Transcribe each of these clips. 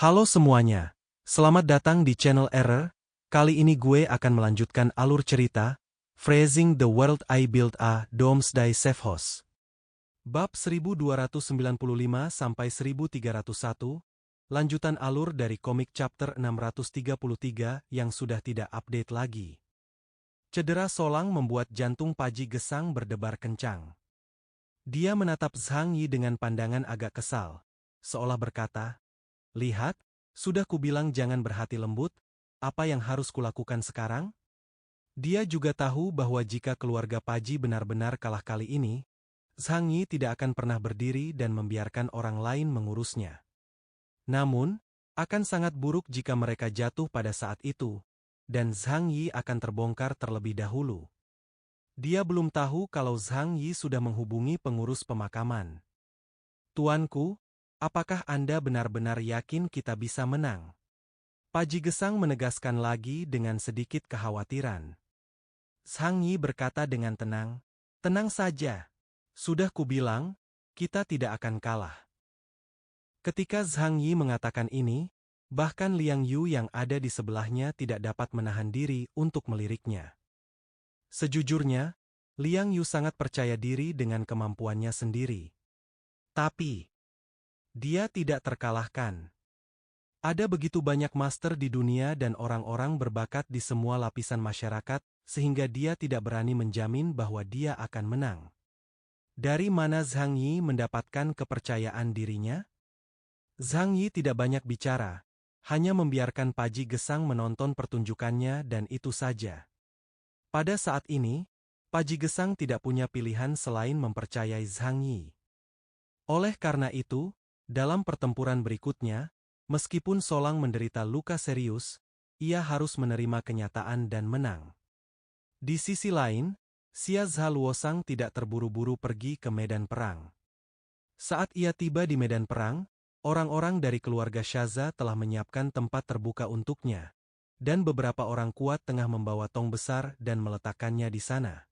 Halo semuanya, selamat datang di channel Error. Kali ini gue akan melanjutkan alur cerita, Phrasing the World I Built a Doomsday Safe House. Bab 1295-1301, lanjutan alur dari komik chapter 633 yang sudah tidak update lagi. Cedera Solang membuat jantung Paji Gesang berdebar kencang. Dia menatap Zhang Yi dengan pandangan agak kesal, seolah berkata, "Lihat, sudah kubilang jangan berhati lembut, apa yang harus kulakukan sekarang?" Dia juga tahu bahwa jika keluarga Paji benar-benar kalah kali ini, Zhang Yi tidak akan pernah berdiri dan membiarkan orang lain mengurusnya. Namun, akan sangat buruk jika mereka jatuh pada saat itu, dan Zhang Yi akan terbongkar terlebih dahulu. Dia belum tahu kalau Zhang Yi sudah menghubungi pengurus pemakaman. "Tuanku, apakah Anda benar-benar yakin kita bisa menang?" Paji Gesang menegaskan lagi dengan sedikit kekhawatiran. Zhang Yi berkata dengan tenang, "Tenang saja. Sudah kubilang, kita tidak akan kalah." Ketika Zhang Yi mengatakan ini, bahkan Liang Yu yang ada di sebelahnya tidak dapat menahan diri untuk meliriknya. Sejujurnya, Liang Yu sangat percaya diri dengan kemampuannya sendiri. Tapi, dia tidak terkalahkan. Ada begitu banyak master di dunia dan orang-orang berbakat di semua lapisan masyarakat, sehingga dia tidak berani menjamin bahwa dia akan menang. Dari mana Zhang Yi mendapatkan kepercayaan dirinya? Zhang Yi tidak banyak bicara, hanya membiarkan Paji Gesang menonton pertunjukannya dan itu saja. Pada saat ini, Paji Gesang tidak punya pilihan selain mempercayai Zhang Yi. Oleh karena itu, dalam pertempuran berikutnya, meskipun Solang menderita luka serius, ia harus menerima kenyataan dan menang. Di sisi lain, Xia Zhaluosang tidak terburu-buru pergi ke medan perang. Saat ia tiba di medan perang, orang-orang dari keluarga Shaza telah menyiapkan tempat terbuka untuknya, dan beberapa orang kuat tengah membawa tong besar dan meletakkannya di sana.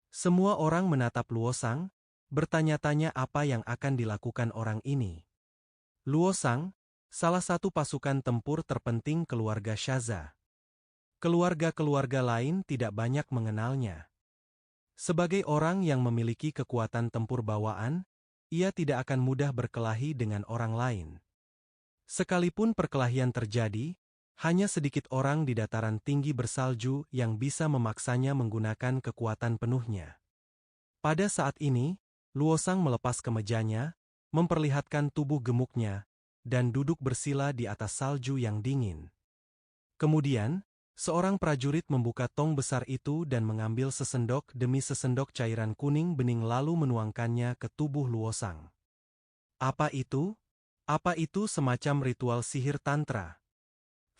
Semua orang menatap Luosang, bertanya-tanya apa yang akan dilakukan orang ini. Luosang, salah satu pasukan tempur terpenting keluarga Shaza. Keluarga-keluarga lain tidak banyak mengenalnya. Sebagai orang yang memiliki kekuatan tempur bawaan, ia tidak akan mudah berkelahi dengan orang lain. Sekalipun perkelahian terjadi, hanya sedikit orang di dataran tinggi bersalju yang bisa memaksanya menggunakan kekuatan penuhnya. Pada saat ini, Luosang melepas kemejanya, memperlihatkan tubuh gemuknya, dan duduk bersila di atas salju yang dingin. Kemudian, seorang prajurit membuka tong besar itu dan mengambil sesendok demi sesendok cairan kuning bening lalu menuangkannya ke tubuh Luosang. Apa itu? Apa itu semacam ritual sihir tantra?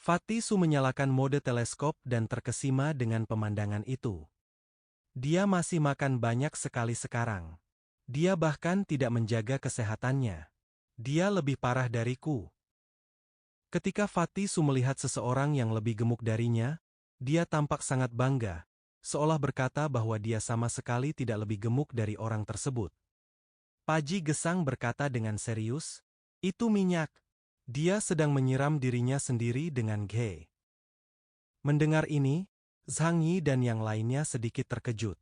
Fatih Su menyalakan mode teleskop dan terkesima dengan pemandangan itu. Dia masih makan banyak sekali sekarang. Dia bahkan tidak menjaga kesehatannya. Dia lebih parah dariku. Ketika Fatih Su melihat seseorang yang lebih gemuk darinya, dia tampak sangat bangga, seolah berkata bahwa dia sama sekali tidak lebih gemuk dari orang tersebut. Paji Gesang berkata dengan serius, "Itu minyak." Dia sedang menyiram dirinya sendiri dengan ghee. Mendengar ini, Zhang Yi dan yang lainnya sedikit terkejut.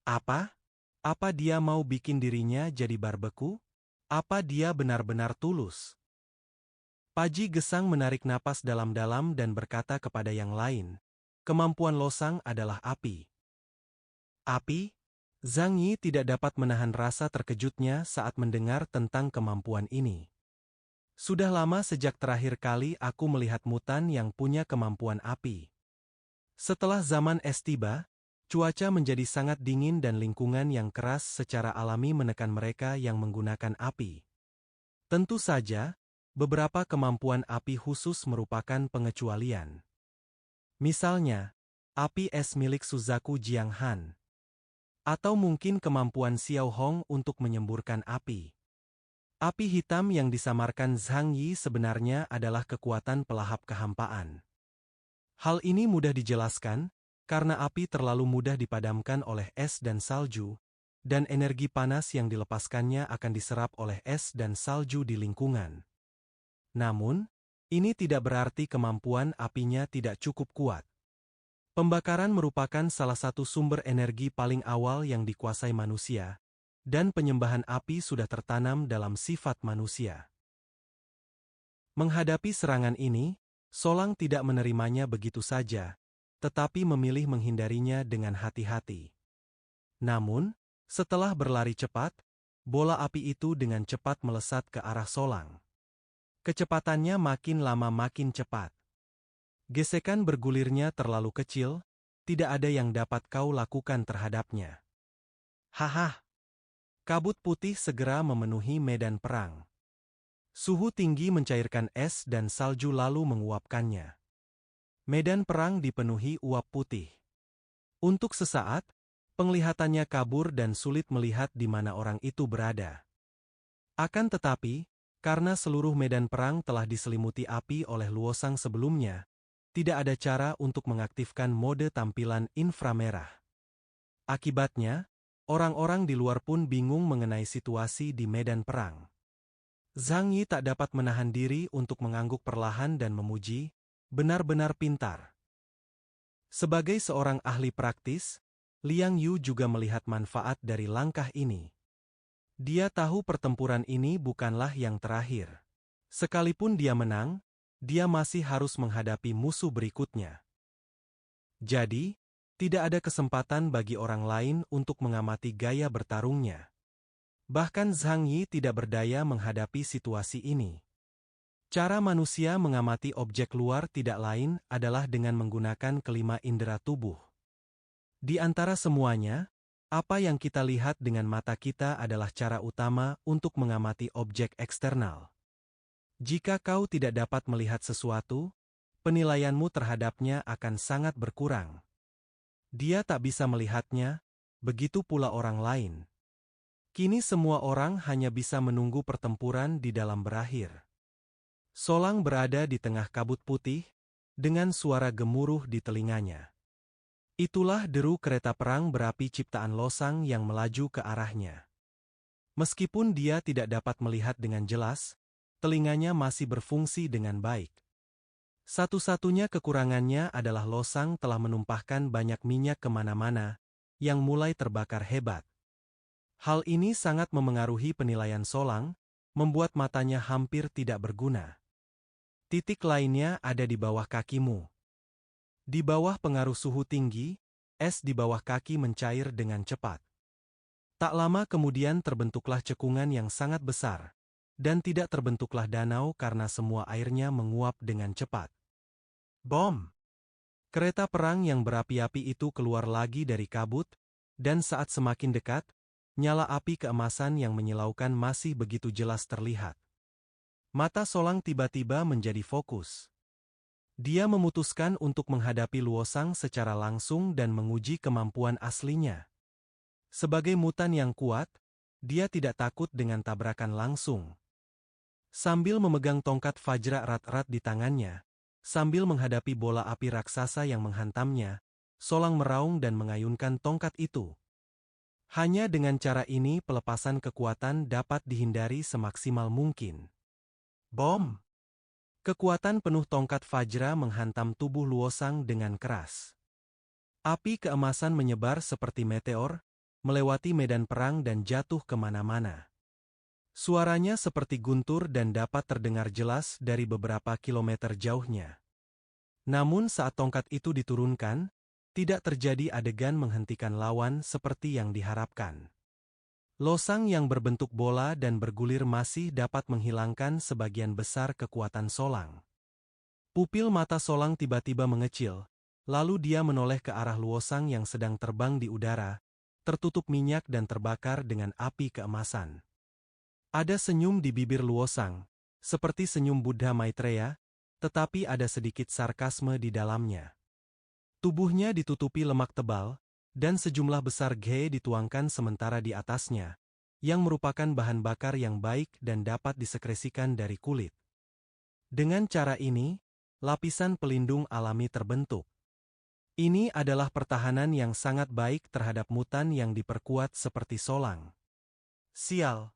Apa? Apa dia mau bikin dirinya jadi barbeku? Apa dia benar-benar tulus? Paji Gesang menarik napas dalam-dalam dan berkata kepada yang lain, "Kemampuan Losang adalah api." Api? Zhang Yi tidak dapat menahan rasa terkejutnya saat mendengar tentang kemampuan ini. Sudah lama sejak terakhir kali aku melihat mutan yang punya kemampuan api. Setelah zaman es tiba, cuaca menjadi sangat dingin dan lingkungan yang keras secara alami menekan mereka yang menggunakan api. Tentu saja, beberapa kemampuan api khusus merupakan pengecualian. Misalnya, api es milik Suzaku Jianghan. Atau mungkin kemampuan Xiao Hong untuk menyemburkan api. Api hitam yang disamarkan Zhang Yi sebenarnya adalah kekuatan pelahap kehampaan. Hal ini mudah dijelaskan, karena api terlalu mudah dipadamkan oleh es dan salju, dan energi panas yang dilepaskannya akan diserap oleh es dan salju di lingkungan. Namun, ini tidak berarti kemampuan apinya tidak cukup kuat. Pembakaran merupakan salah satu sumber energi paling awal yang dikuasai manusia, dan penyembahan api sudah tertanam dalam sifat manusia. Menghadapi serangan ini, Solang tidak menerimanya begitu saja, tetapi memilih menghindarinya dengan hati-hati. Namun, setelah berlari cepat, bola api itu dengan cepat melesat ke arah Solang. Kecepatannya makin lama makin cepat. Gesekan bergulirnya terlalu kecil, tidak ada yang dapat kau lakukan terhadapnya. Haha! Kabut putih segera memenuhi medan perang. Suhu tinggi mencairkan es dan salju lalu menguapkannya. Medan perang dipenuhi uap putih. Untuk sesaat, penglihatannya kabur dan sulit melihat di mana orang itu berada. Akan tetapi, karena seluruh medan perang telah diselimuti api oleh Luosang sebelumnya, tidak ada cara untuk mengaktifkan mode tampilan inframerah. Akibatnya, orang-orang di luar pun bingung mengenai situasi di medan perang. Zhang Yi tak dapat menahan diri untuk mengangguk perlahan dan memuji, benar-benar pintar. Sebagai seorang ahli praktis, Liang Yu juga melihat manfaat dari langkah ini. Dia tahu pertempuran ini bukanlah yang terakhir. Sekalipun dia menang, dia masih harus menghadapi musuh berikutnya. Jadi, tidak ada kesempatan bagi orang lain untuk mengamati gaya bertarungnya. Bahkan Zhang Yi tidak berdaya menghadapi situasi ini. Cara manusia mengamati objek luar tidak lain adalah dengan menggunakan kelima indera tubuh. Di antara semuanya, apa yang kita lihat dengan mata kita adalah cara utama untuk mengamati objek eksternal. Jika kau tidak dapat melihat sesuatu, penilaianmu terhadapnya akan sangat berkurang. Dia tak bisa melihatnya, begitu pula orang lain. Kini semua orang hanya bisa menunggu pertempuran di dalam berakhir. Solang berada di tengah kabut putih, dengan suara gemuruh di telinganya. Itulah deru kereta perang berapi ciptaan Losang yang melaju ke arahnya. Meskipun dia tidak dapat melihat dengan jelas, telinganya masih berfungsi dengan baik. Satu-satunya kekurangannya adalah Losang telah menumpahkan banyak minyak kemana-mana, yang mulai terbakar hebat. Hal ini sangat memengaruhi penilaian Solang, membuat matanya hampir tidak berguna. Titik lainnya ada di bawah kakimu. Di bawah pengaruh suhu tinggi, es di bawah kaki mencair dengan cepat. Tak lama kemudian terbentuklah cekungan yang sangat besar, dan tidak terbentuklah danau karena semua airnya menguap dengan cepat. Bom! Kereta perang yang berapi-api itu keluar lagi dari kabut, dan saat semakin dekat, nyala api keemasan yang menyilaukan masih begitu jelas terlihat. Mata Solang tiba-tiba menjadi fokus. Dia memutuskan untuk menghadapi Luosang secara langsung dan menguji kemampuan aslinya. Sebagai mutan yang kuat, dia tidak takut dengan tabrakan langsung. Sambil memegang tongkat Fajra erat-erat di tangannya, sambil menghadapi bola api raksasa yang menghantamnya, Solang meraung dan mengayunkan tongkat itu. Hanya dengan cara ini pelepasan kekuatan dapat dihindari semaksimal mungkin. Bom! Kekuatan penuh tongkat Fajra menghantam tubuh Luosang dengan keras. Api keemasan menyebar seperti meteor, melewati medan perang dan jatuh kemana-mana. Suaranya seperti guntur dan dapat terdengar jelas dari beberapa kilometer jauhnya. Namun saat tongkat itu diturunkan, tidak terjadi adegan menghentikan lawan seperti yang diharapkan. Losang yang berbentuk bola dan bergulir masih dapat menghilangkan sebagian besar kekuatan Solang. Pupil mata Solang tiba-tiba mengecil, lalu dia menoleh ke arah Luosang yang sedang terbang di udara, tertutup minyak dan terbakar dengan api keemasan. Ada senyum di bibir Luosang, seperti senyum Buddha Maitreya, tetapi ada sedikit sarkasme di dalamnya. Tubuhnya ditutupi lemak tebal, dan sejumlah besar ge dituangkan sementara di atasnya, yang merupakan bahan bakar yang baik dan dapat disekresikan dari kulit. Dengan cara ini, lapisan pelindung alami terbentuk. Ini adalah pertahanan yang sangat baik terhadap mutan yang diperkuat seperti Solang. Sial!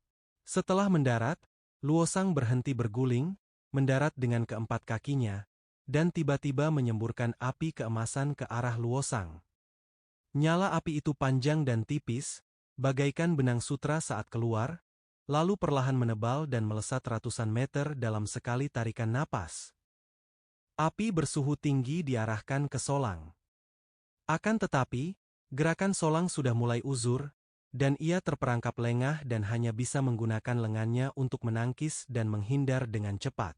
Setelah mendarat, Luosang berhenti berguling, mendarat dengan keempat kakinya, dan tiba-tiba menyemburkan api keemasan ke arah Luosang. Nyala api itu panjang dan tipis, bagaikan benang sutra saat keluar, lalu perlahan menebal dan melesat ratusan meter dalam sekali tarikan napas. Api bersuhu tinggi diarahkan ke Solang. Akan tetapi, gerakan Solang sudah mulai uzur, dan ia terperangkap lengah dan hanya bisa menggunakan lengannya untuk menangkis dan menghindar dengan cepat.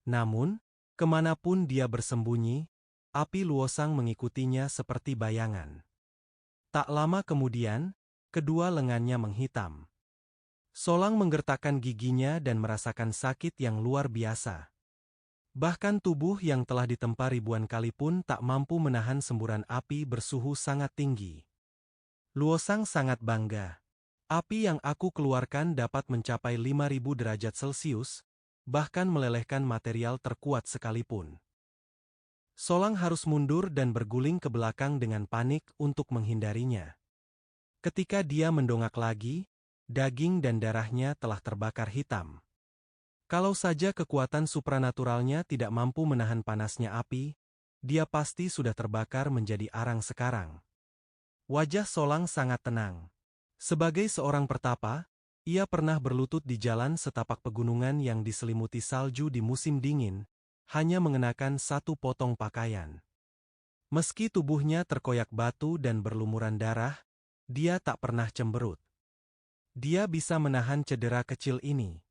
Namun, kemanapun dia bersembunyi, api Luosang mengikutinya seperti bayangan. Tak lama kemudian, kedua lengannya menghitam. Solang menggertakkan giginya dan merasakan sakit yang luar biasa. Bahkan tubuh yang telah ditempa ribuan kali pun tak mampu menahan semburan api bersuhu sangat tinggi. Luosang sangat bangga. Api yang aku keluarkan dapat mencapai 5.000 derajat Celcius, bahkan melelehkan material terkuat sekalipun. Solang harus mundur dan berguling ke belakang dengan panik untuk menghindarinya. Ketika dia mendongak lagi, daging dan darahnya telah terbakar hitam. Kalau saja kekuatan supranaturalnya tidak mampu menahan panasnya api, dia pasti sudah terbakar menjadi arang sekarang. Wajah Solang sangat tenang. Sebagai seorang pertapa, ia pernah berlutut di jalan setapak pegunungan yang diselimuti salju di musim dingin, hanya mengenakan satu potong pakaian. Meski tubuhnya terkoyak batu dan berlumuran darah, dia tak pernah cemberut. Dia bisa menahan cedera kecil ini.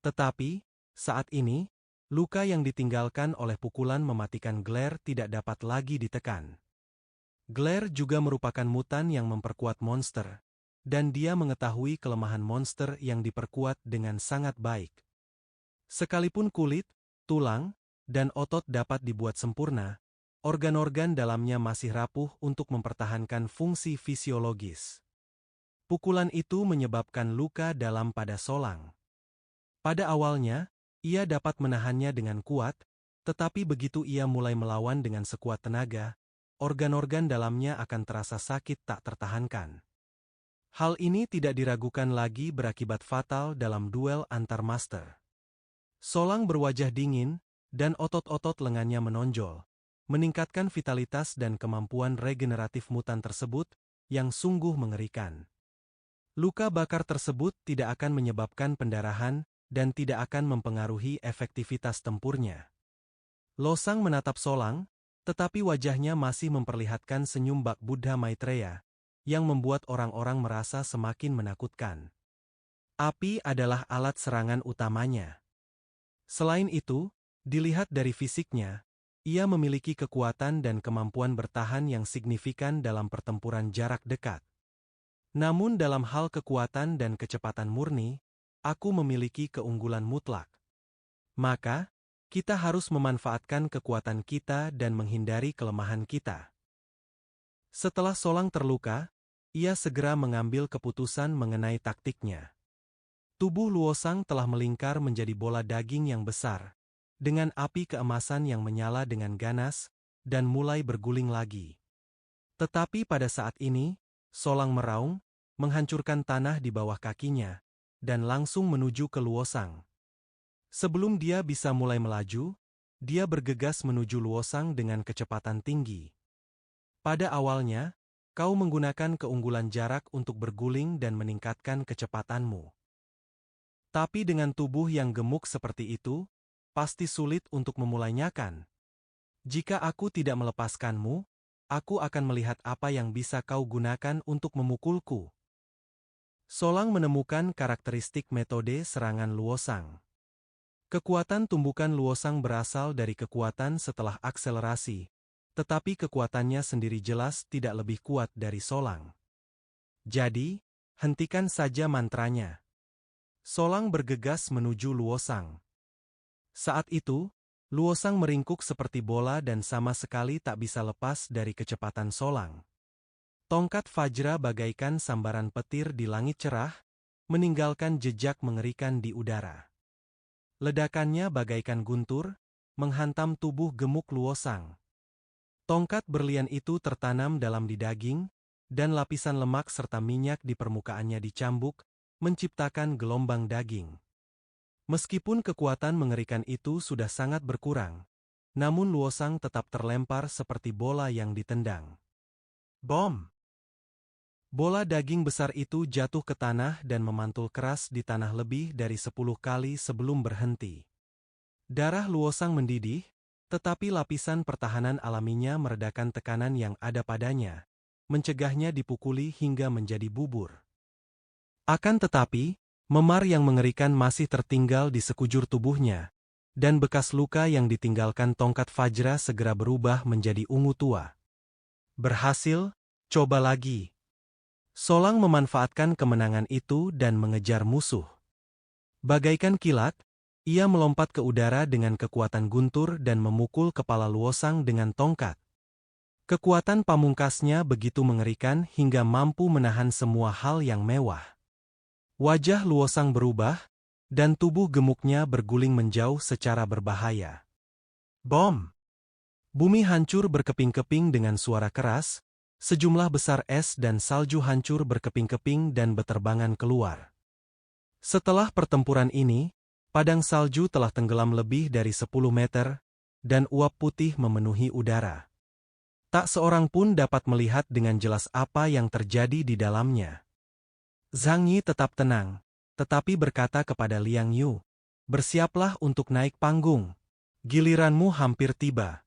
Tetapi, saat ini, luka yang ditinggalkan oleh pukulan mematikan Glare tidak dapat lagi ditekan. Glare juga merupakan mutan yang memperkuat monster, dan dia mengetahui kelemahan monster yang diperkuat dengan sangat baik. Sekalipun kulit, tulang, dan otot dapat dibuat sempurna, organ-organ dalamnya masih rapuh untuk mempertahankan fungsi fisiologis. Pukulan itu menyebabkan luka dalam pada Solang. Pada awalnya, ia dapat menahannya dengan kuat, tetapi begitu ia mulai melawan dengan sekuat tenaga, organ-organ dalamnya akan terasa sakit tak tertahankan. Hal ini tidak diragukan lagi berakibat fatal dalam duel antar master. Solang berwajah dingin, dan otot-otot lengannya menonjol, meningkatkan vitalitas dan kemampuan regeneratif mutan tersebut, yang sungguh mengerikan. Luka bakar tersebut tidak akan menyebabkan pendarahan, dan tidak akan mempengaruhi efektivitas tempurnya. Losang menatap Solang, tetapi wajahnya masih memperlihatkan senyum bak Buddha Maitreya, yang membuat orang-orang merasa semakin menakutkan. Api adalah alat serangan utamanya. Selain itu, dilihat dari fisiknya, ia memiliki kekuatan dan kemampuan bertahan yang signifikan dalam pertempuran jarak dekat. Namun dalam hal kekuatan dan kecepatan murni, aku memiliki keunggulan mutlak. Maka, kita harus memanfaatkan kekuatan kita dan menghindari kelemahan kita. Setelah Solang terluka, ia segera mengambil keputusan mengenai taktiknya. Tubuh Luosang telah melingkar menjadi bola daging yang besar, dengan api keemasan yang menyala dengan ganas, dan mulai berguling lagi. Tetapi pada saat ini, Solang meraung, menghancurkan tanah di bawah kakinya, dan langsung menuju ke Luosang. Sebelum dia bisa mulai melaju, dia bergegas menuju Luosang dengan kecepatan tinggi. Pada awalnya, kau menggunakan keunggulan jarak untuk berguling dan meningkatkan kecepatanmu. Tapi dengan tubuh yang gemuk seperti itu, pasti sulit untuk memulainya kan? Jika aku tidak melepaskanmu, aku akan melihat apa yang bisa kau gunakan untuk memukulku. Solang menemukan karakteristik metode serangan Luosang. Kekuatan tumbukan Luosang berasal dari kekuatan setelah akselerasi, tetapi kekuatannya sendiri jelas tidak lebih kuat dari Solang. Jadi, hentikan saja mantranya. Solang bergegas menuju Luosang. Saat itu, Luosang meringkuk seperti bola dan sama sekali tak bisa lepas dari kecepatan Solang. Tongkat Vajra bagaikan sambaran petir di langit cerah, meninggalkan jejak mengerikan di udara. Ledakannya bagaikan guntur, menghantam tubuh gemuk Luosang. Tongkat berlian itu tertanam dalam di daging, dan lapisan lemak serta minyak di permukaannya dicambuk, menciptakan gelombang daging. Meskipun kekuatan mengerikan itu sudah sangat berkurang, namun Luosang tetap terlempar seperti bola yang ditendang. Bom! Bola daging besar itu jatuh ke tanah dan memantul keras di tanah lebih dari 10 kali sebelum berhenti. Darah Luosang mendidih, tetapi lapisan pertahanan alaminya meredakan tekanan yang ada padanya, mencegahnya dipukuli hingga menjadi bubur. Akan tetapi, memar yang mengerikan masih tertinggal di sekujur tubuhnya, dan bekas luka yang ditinggalkan tongkat Fajra segera berubah menjadi ungu tua. Berhasil, coba lagi. Solang memanfaatkan kemenangan itu dan mengejar musuh. Bagaikan kilat, ia melompat ke udara dengan kekuatan guntur dan memukul kepala Luosang dengan tongkat. Kekuatan pamungkasnya begitu mengerikan hingga mampu menahan semua hal yang mewah. Wajah Luosang berubah, dan tubuh gemuknya berguling menjauh secara berbahaya. Bom! Bumi hancur berkeping-keping dengan suara keras, sejumlah besar es dan salju hancur berkeping-keping dan beterbangan keluar. Setelah pertempuran ini, padang salju telah tenggelam lebih dari 10 meter, dan uap putih memenuhi udara. Tak seorang pun dapat melihat dengan jelas apa yang terjadi di dalamnya. Zhang Yi tetap tenang, tetapi berkata kepada Liang Yu, "Bersiaplah untuk naik panggung. Giliranmu hampir tiba."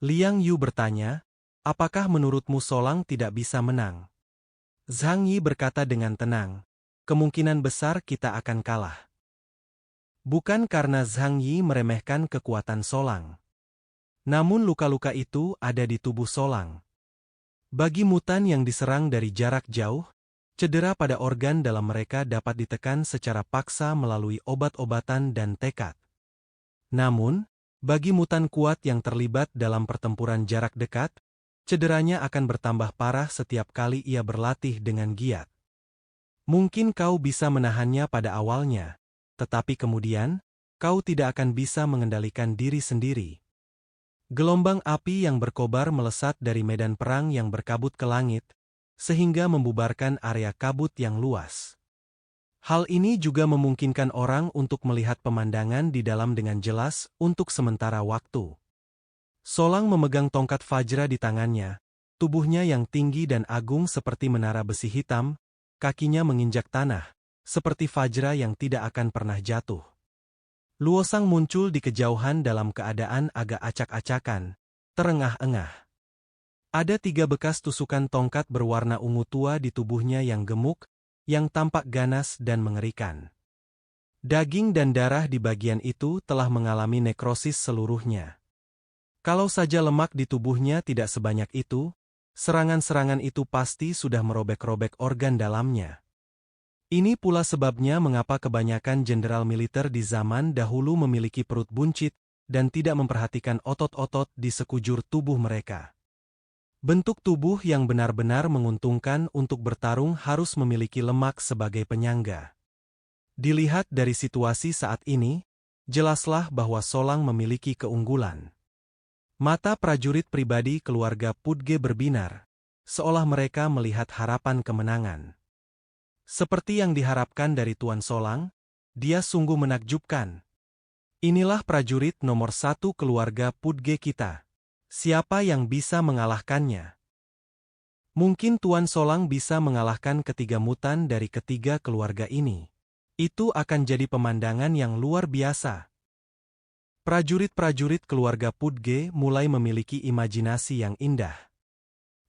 Liang Yu bertanya, "Apakah menurutmu Solang tidak bisa menang?" Zhang Yi berkata dengan tenang, "Kemungkinan besar kita akan kalah." Bukan karena Zhang Yi meremehkan kekuatan Solang. Namun luka-luka itu ada di tubuh Solang. Bagi mutan yang diserang dari jarak jauh, cedera pada organ dalam mereka dapat ditekan secara paksa melalui obat-obatan dan tekad. Namun, bagi mutan kuat yang terlibat dalam pertempuran jarak dekat, cederanya akan bertambah parah setiap kali ia berlatih dengan giat. Mungkin kau bisa menahannya pada awalnya, tetapi kemudian, kau tidak akan bisa mengendalikan diri sendiri. Gelombang api yang berkobar melesat dari medan perang yang berkabut ke langit, sehingga membubarkan area kabut yang luas. Hal ini juga memungkinkan orang untuk melihat pemandangan di dalam dengan jelas untuk sementara waktu. Solang memegang tongkat Fajra di tangannya, tubuhnya yang tinggi dan agung seperti menara besi hitam, kakinya menginjak tanah, seperti Fajra yang tidak akan pernah jatuh. Luosang muncul di kejauhan dalam keadaan agak acak-acakan, terengah-engah. Ada 3 bekas tusukan tongkat berwarna ungu tua di tubuhnya yang gemuk, yang tampak ganas dan mengerikan. Daging dan darah di bagian itu telah mengalami nekrosis seluruhnya. Kalau saja lemak di tubuhnya tidak sebanyak itu, serangan-serangan itu pasti sudah merobek-robek organ dalamnya. Ini pula sebabnya mengapa kebanyakan jenderal militer di zaman dahulu memiliki perut buncit dan tidak memperhatikan otot-otot di sekujur tubuh mereka. Bentuk tubuh yang benar-benar menguntungkan untuk bertarung harus memiliki lemak sebagai penyangga. Dilihat dari situasi saat ini, jelaslah bahwa Solang memiliki keunggulan. Mata prajurit pribadi keluarga Pudge berbinar, seolah mereka melihat harapan kemenangan. Seperti yang diharapkan dari Tuan Solang, dia sungguh menakjubkan. Inilah prajurit nomor 1 keluarga Pudge kita. Siapa yang bisa mengalahkannya? Mungkin Tuan Solang bisa mengalahkan ketiga mutan dari ketiga keluarga ini. Itu akan jadi pemandangan yang luar biasa. Prajurit-prajurit keluarga Pudge mulai memiliki imajinasi yang indah.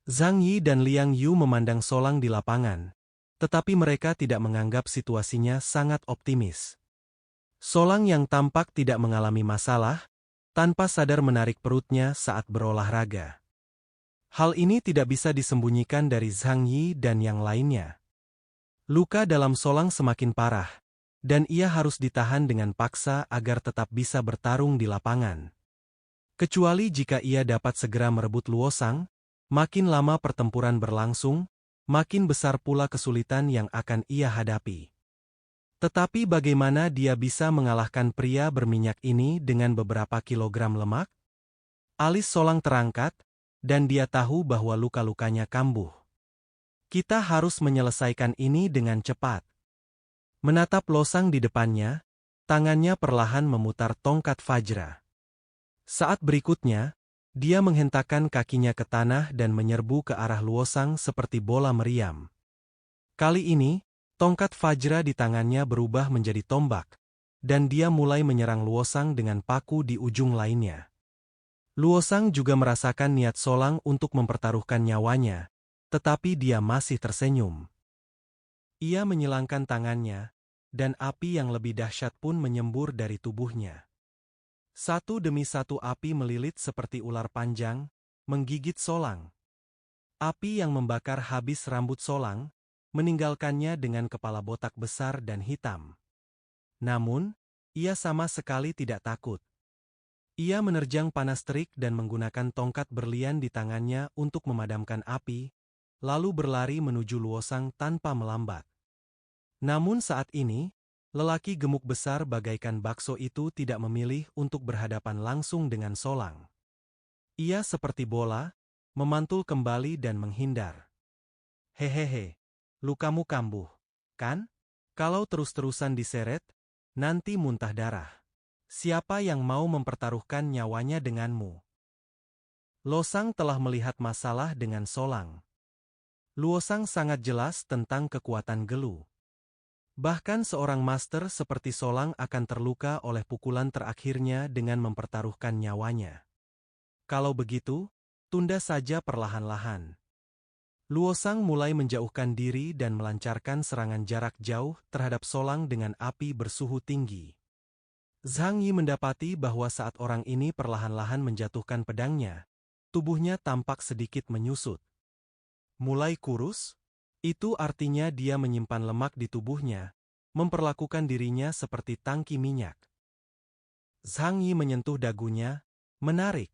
Zhang Yi dan Liang Yu memandang Solang di lapangan, tetapi mereka tidak menganggap situasinya sangat optimis. Solang yang tampak tidak mengalami masalah, tanpa sadar menarik perutnya saat berolahraga. Hal ini tidak bisa disembunyikan dari Zhang Yi dan yang lainnya. Luka dalam Solang semakin parah, dan ia harus ditahan dengan paksa agar tetap bisa bertarung di lapangan. Kecuali jika ia dapat segera merebut Luosang, makin lama pertempuran berlangsung, makin besar pula kesulitan yang akan ia hadapi. Tetapi bagaimana dia bisa mengalahkan pria berminyak ini dengan beberapa kilogram lemak? Alis Solang terangkat, dan dia tahu bahwa luka-lukanya kambuh. Kita harus menyelesaikan ini dengan cepat. Menatap Losang di depannya, Tangannya perlahan memutar tongkat Fajra. Saat berikutnya, dia menghentakkan kakinya ke tanah dan menyerbu ke arah Luosang seperti bola meriam. Kali ini, tongkat Fajra di tangannya berubah menjadi tombak, dan dia mulai menyerang Luosang dengan paku di ujung lainnya. Luosang juga merasakan niat Solang untuk mempertaruhkan nyawanya, tetapi dia masih tersenyum. Ia menyilangkan tangannya, dan api yang lebih dahsyat pun menyembur dari tubuhnya. Satu demi satu api melilit seperti ular panjang, menggigit Solang. Api yang membakar habis rambut Solang, meninggalkannya dengan kepala botak besar dan hitam. Namun, ia sama sekali tidak takut. Ia menerjang panas terik dan menggunakan tongkat berlian di tangannya untuk memadamkan api, lalu berlari menuju Luosang tanpa melambat. Namun saat ini, lelaki gemuk besar bagaikan bakso itu tidak memilih untuk berhadapan langsung dengan Solang. Ia seperti bola, memantul kembali dan menghindar. Hehehe, lukamu kambuh, kan? Kalau terus-terusan diseret, nanti muntah darah. Siapa yang mau mempertaruhkan nyawanya denganmu? Losang telah melihat masalah dengan Solang. Luosang sangat jelas tentang kekuatan Gelu. Bahkan seorang master seperti Solang akan terluka oleh pukulan terakhirnya dengan mempertaruhkan nyawanya. Kalau begitu, tunda saja perlahan-lahan. Luosang mulai menjauhkan diri dan melancarkan serangan jarak jauh terhadap Solang dengan api bersuhu tinggi. Zhang Yi mendapati bahwa saat orang ini perlahan-lahan menjatuhkan pedangnya, tubuhnya tampak sedikit menyusut. Mulai kurus? Itu artinya dia menyimpan lemak di tubuhnya, memperlakukan dirinya seperti tangki minyak. Zhang Yi menyentuh dagunya, menarik.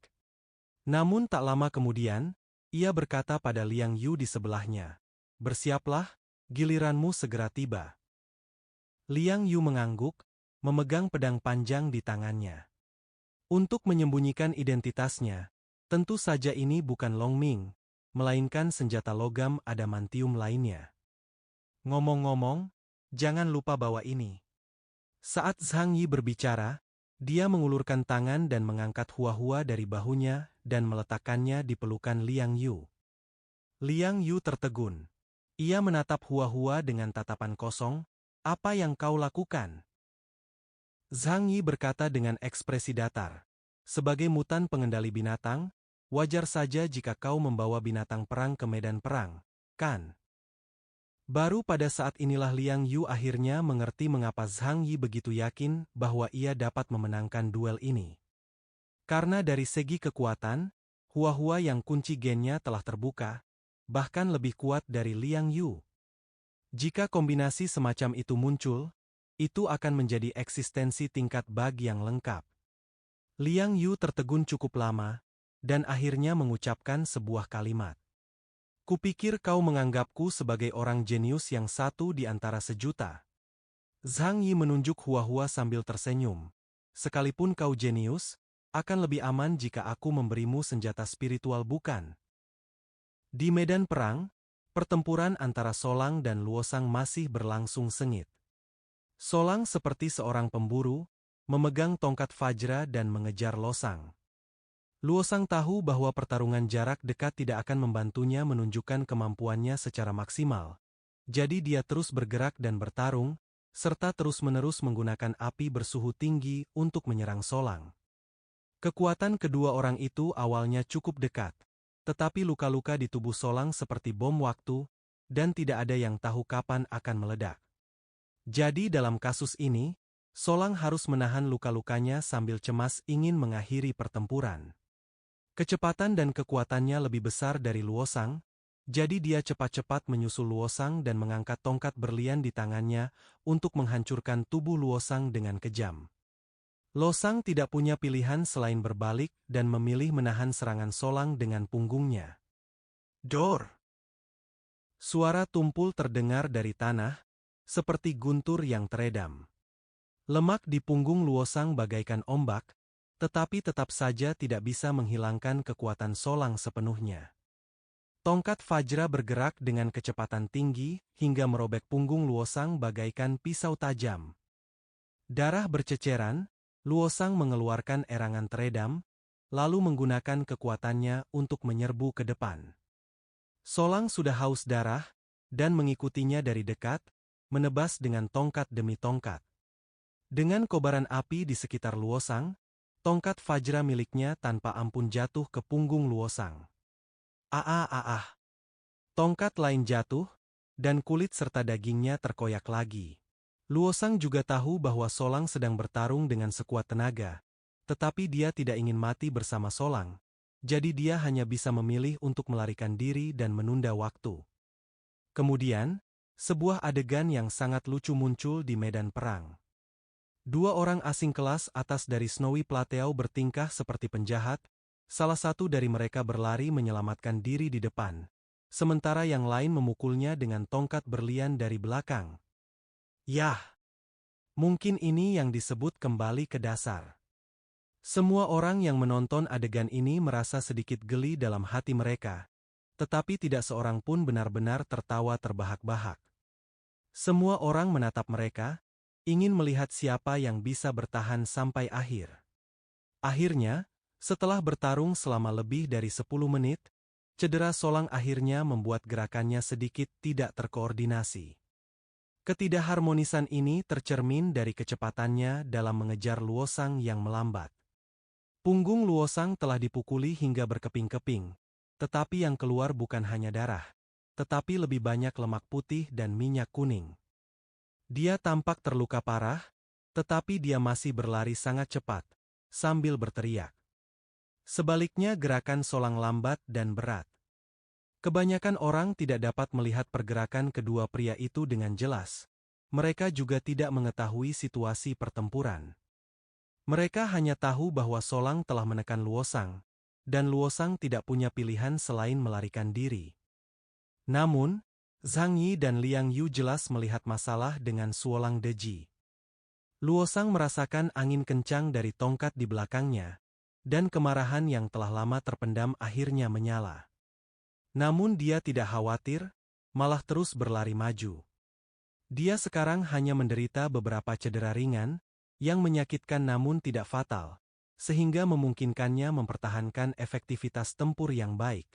Namun tak lama kemudian, ia berkata pada Liang Yu di sebelahnya, "Bersiaplah, giliranmu segera tiba." Liang Yu mengangguk, memegang pedang panjang di tangannya. Untuk menyembunyikan identitasnya, tentu saja ini bukan Long Ming, melainkan senjata logam adamantium lainnya. Ngomong-ngomong, jangan lupa bawa ini. Saat Zhang Yi berbicara, dia mengulurkan tangan dan mengangkat hua-hua dari bahunya dan meletakkannya di pelukan Liang Yu. Liang Yu tertegun. Ia menatap hua-hua dengan tatapan kosong. "Apa yang kau lakukan?" Zhang Yi berkata dengan ekspresi datar. "Sebagai mutan pengendali binatang, wajar saja jika kau membawa binatang perang ke medan perang, kan?" Baru pada saat inilah Liang Yu akhirnya mengerti mengapa Zhang Yi begitu yakin bahwa ia dapat memenangkan duel ini. Karena dari segi kekuatan, hua-hua yang kunci gennya telah terbuka, bahkan lebih kuat dari Liang Yu. Jika kombinasi semacam itu muncul, itu akan menjadi eksistensi tingkat bug yang lengkap. Liang Yu tertegun cukup lama, dan akhirnya mengucapkan sebuah kalimat. "Kupikir kau menganggapku sebagai orang jenius yang satu di antara sejuta." Zhang Yi menunjuk hua-hua sambil tersenyum. "Sekalipun kau jenius, akan lebih aman jika aku memberimu senjata spiritual, bukan?" Di medan perang, pertempuran antara Solang dan Luosang masih berlangsung sengit. Solang seperti seorang pemburu, memegang tongkat Fajra dan mengejar Losang. Luosang tahu bahwa pertarungan jarak dekat tidak akan membantunya menunjukkan kemampuannya secara maksimal. Jadi dia terus bergerak dan bertarung, serta terus-menerus menggunakan api bersuhu tinggi untuk menyerang Solang. Kekuatan kedua orang itu awalnya cukup dekat, tetapi luka-luka di tubuh Solang seperti bom waktu, dan tidak ada yang tahu kapan akan meledak. Jadi dalam kasus ini, Solang harus menahan luka-lukanya sambil cemas ingin mengakhiri pertempuran. Kecepatan dan kekuatannya lebih besar dari Luosang, jadi dia cepat-cepat menyusul Luosang dan mengangkat tongkat berlian di tangannya untuk menghancurkan tubuh Luosang dengan kejam. Losang tidak punya pilihan selain berbalik dan memilih menahan serangan Solang dengan punggungnya. Dor! Suara tumpul terdengar dari tanah, seperti guntur yang teredam. Lemak di punggung Luosang bagaikan ombak, tetapi tetap saja tidak bisa menghilangkan kekuatan Solang sepenuhnya. Tongkat Fajra bergerak dengan kecepatan tinggi hingga merobek punggung Luosang bagaikan pisau tajam. Darah berceceran, Luosang mengeluarkan erangan teredam, lalu menggunakan kekuatannya untuk menyerbu ke depan. Solang sudah haus darah, dan mengikutinya dari dekat, menebas dengan tongkat demi tongkat. Dengan kobaran api di sekitar Luosang, tongkat Fajra miliknya tanpa ampun jatuh ke punggung Luosang. Tongkat lain jatuh, dan kulit serta dagingnya terkoyak lagi. Luosang juga tahu bahwa Solang sedang bertarung dengan sekuat tenaga, tetapi dia tidak ingin mati bersama Solang, jadi dia hanya bisa memilih untuk melarikan diri dan menunda waktu. Kemudian, sebuah adegan yang sangat lucu muncul di medan perang. Dua orang asing kelas atas dari Snowy Plateau bertingkah seperti penjahat, salah satu dari mereka berlari menyelamatkan diri di depan, sementara yang lain memukulnya dengan tongkat berlian dari belakang. Yah! Mungkin ini yang disebut kembali ke dasar. Semua orang yang menonton adegan ini merasa sedikit geli dalam hati mereka, tetapi tidak seorang pun benar-benar tertawa terbahak-bahak. Semua orang menatap mereka, ingin melihat siapa yang bisa bertahan sampai akhir. Akhirnya, setelah bertarung selama lebih dari 10 menit, cedera Solang akhirnya membuat gerakannya sedikit tidak terkoordinasi. Ketidakharmonisan ini tercermin dari kecepatannya dalam mengejar Luosang yang melambat. Punggung Luosang telah dipukuli hingga berkeping-keping, tetapi yang keluar bukan hanya darah, tetapi lebih banyak lemak putih dan minyak kuning. Dia tampak terluka parah, tetapi dia masih berlari sangat cepat, sambil berteriak. Sebaliknya gerakan Solang lambat dan berat. Kebanyakan orang tidak dapat melihat pergerakan kedua pria itu dengan jelas. Mereka juga tidak mengetahui situasi pertempuran. Mereka hanya tahu bahwa Solang telah menekan Luosang, dan Luosang tidak punya pilihan selain melarikan diri. Namun, Zhang Yi dan Liang Yu jelas melihat masalah dengan Suolang Deji. Luosang merasakan angin kencang dari tongkat di belakangnya, dan kemarahan yang telah lama terpendam akhirnya menyala. Namun dia tidak khawatir, malah terus berlari maju. Dia sekarang hanya menderita beberapa cedera ringan, yang menyakitkan namun tidak fatal, sehingga memungkinkannya mempertahankan efektivitas tempur yang baik.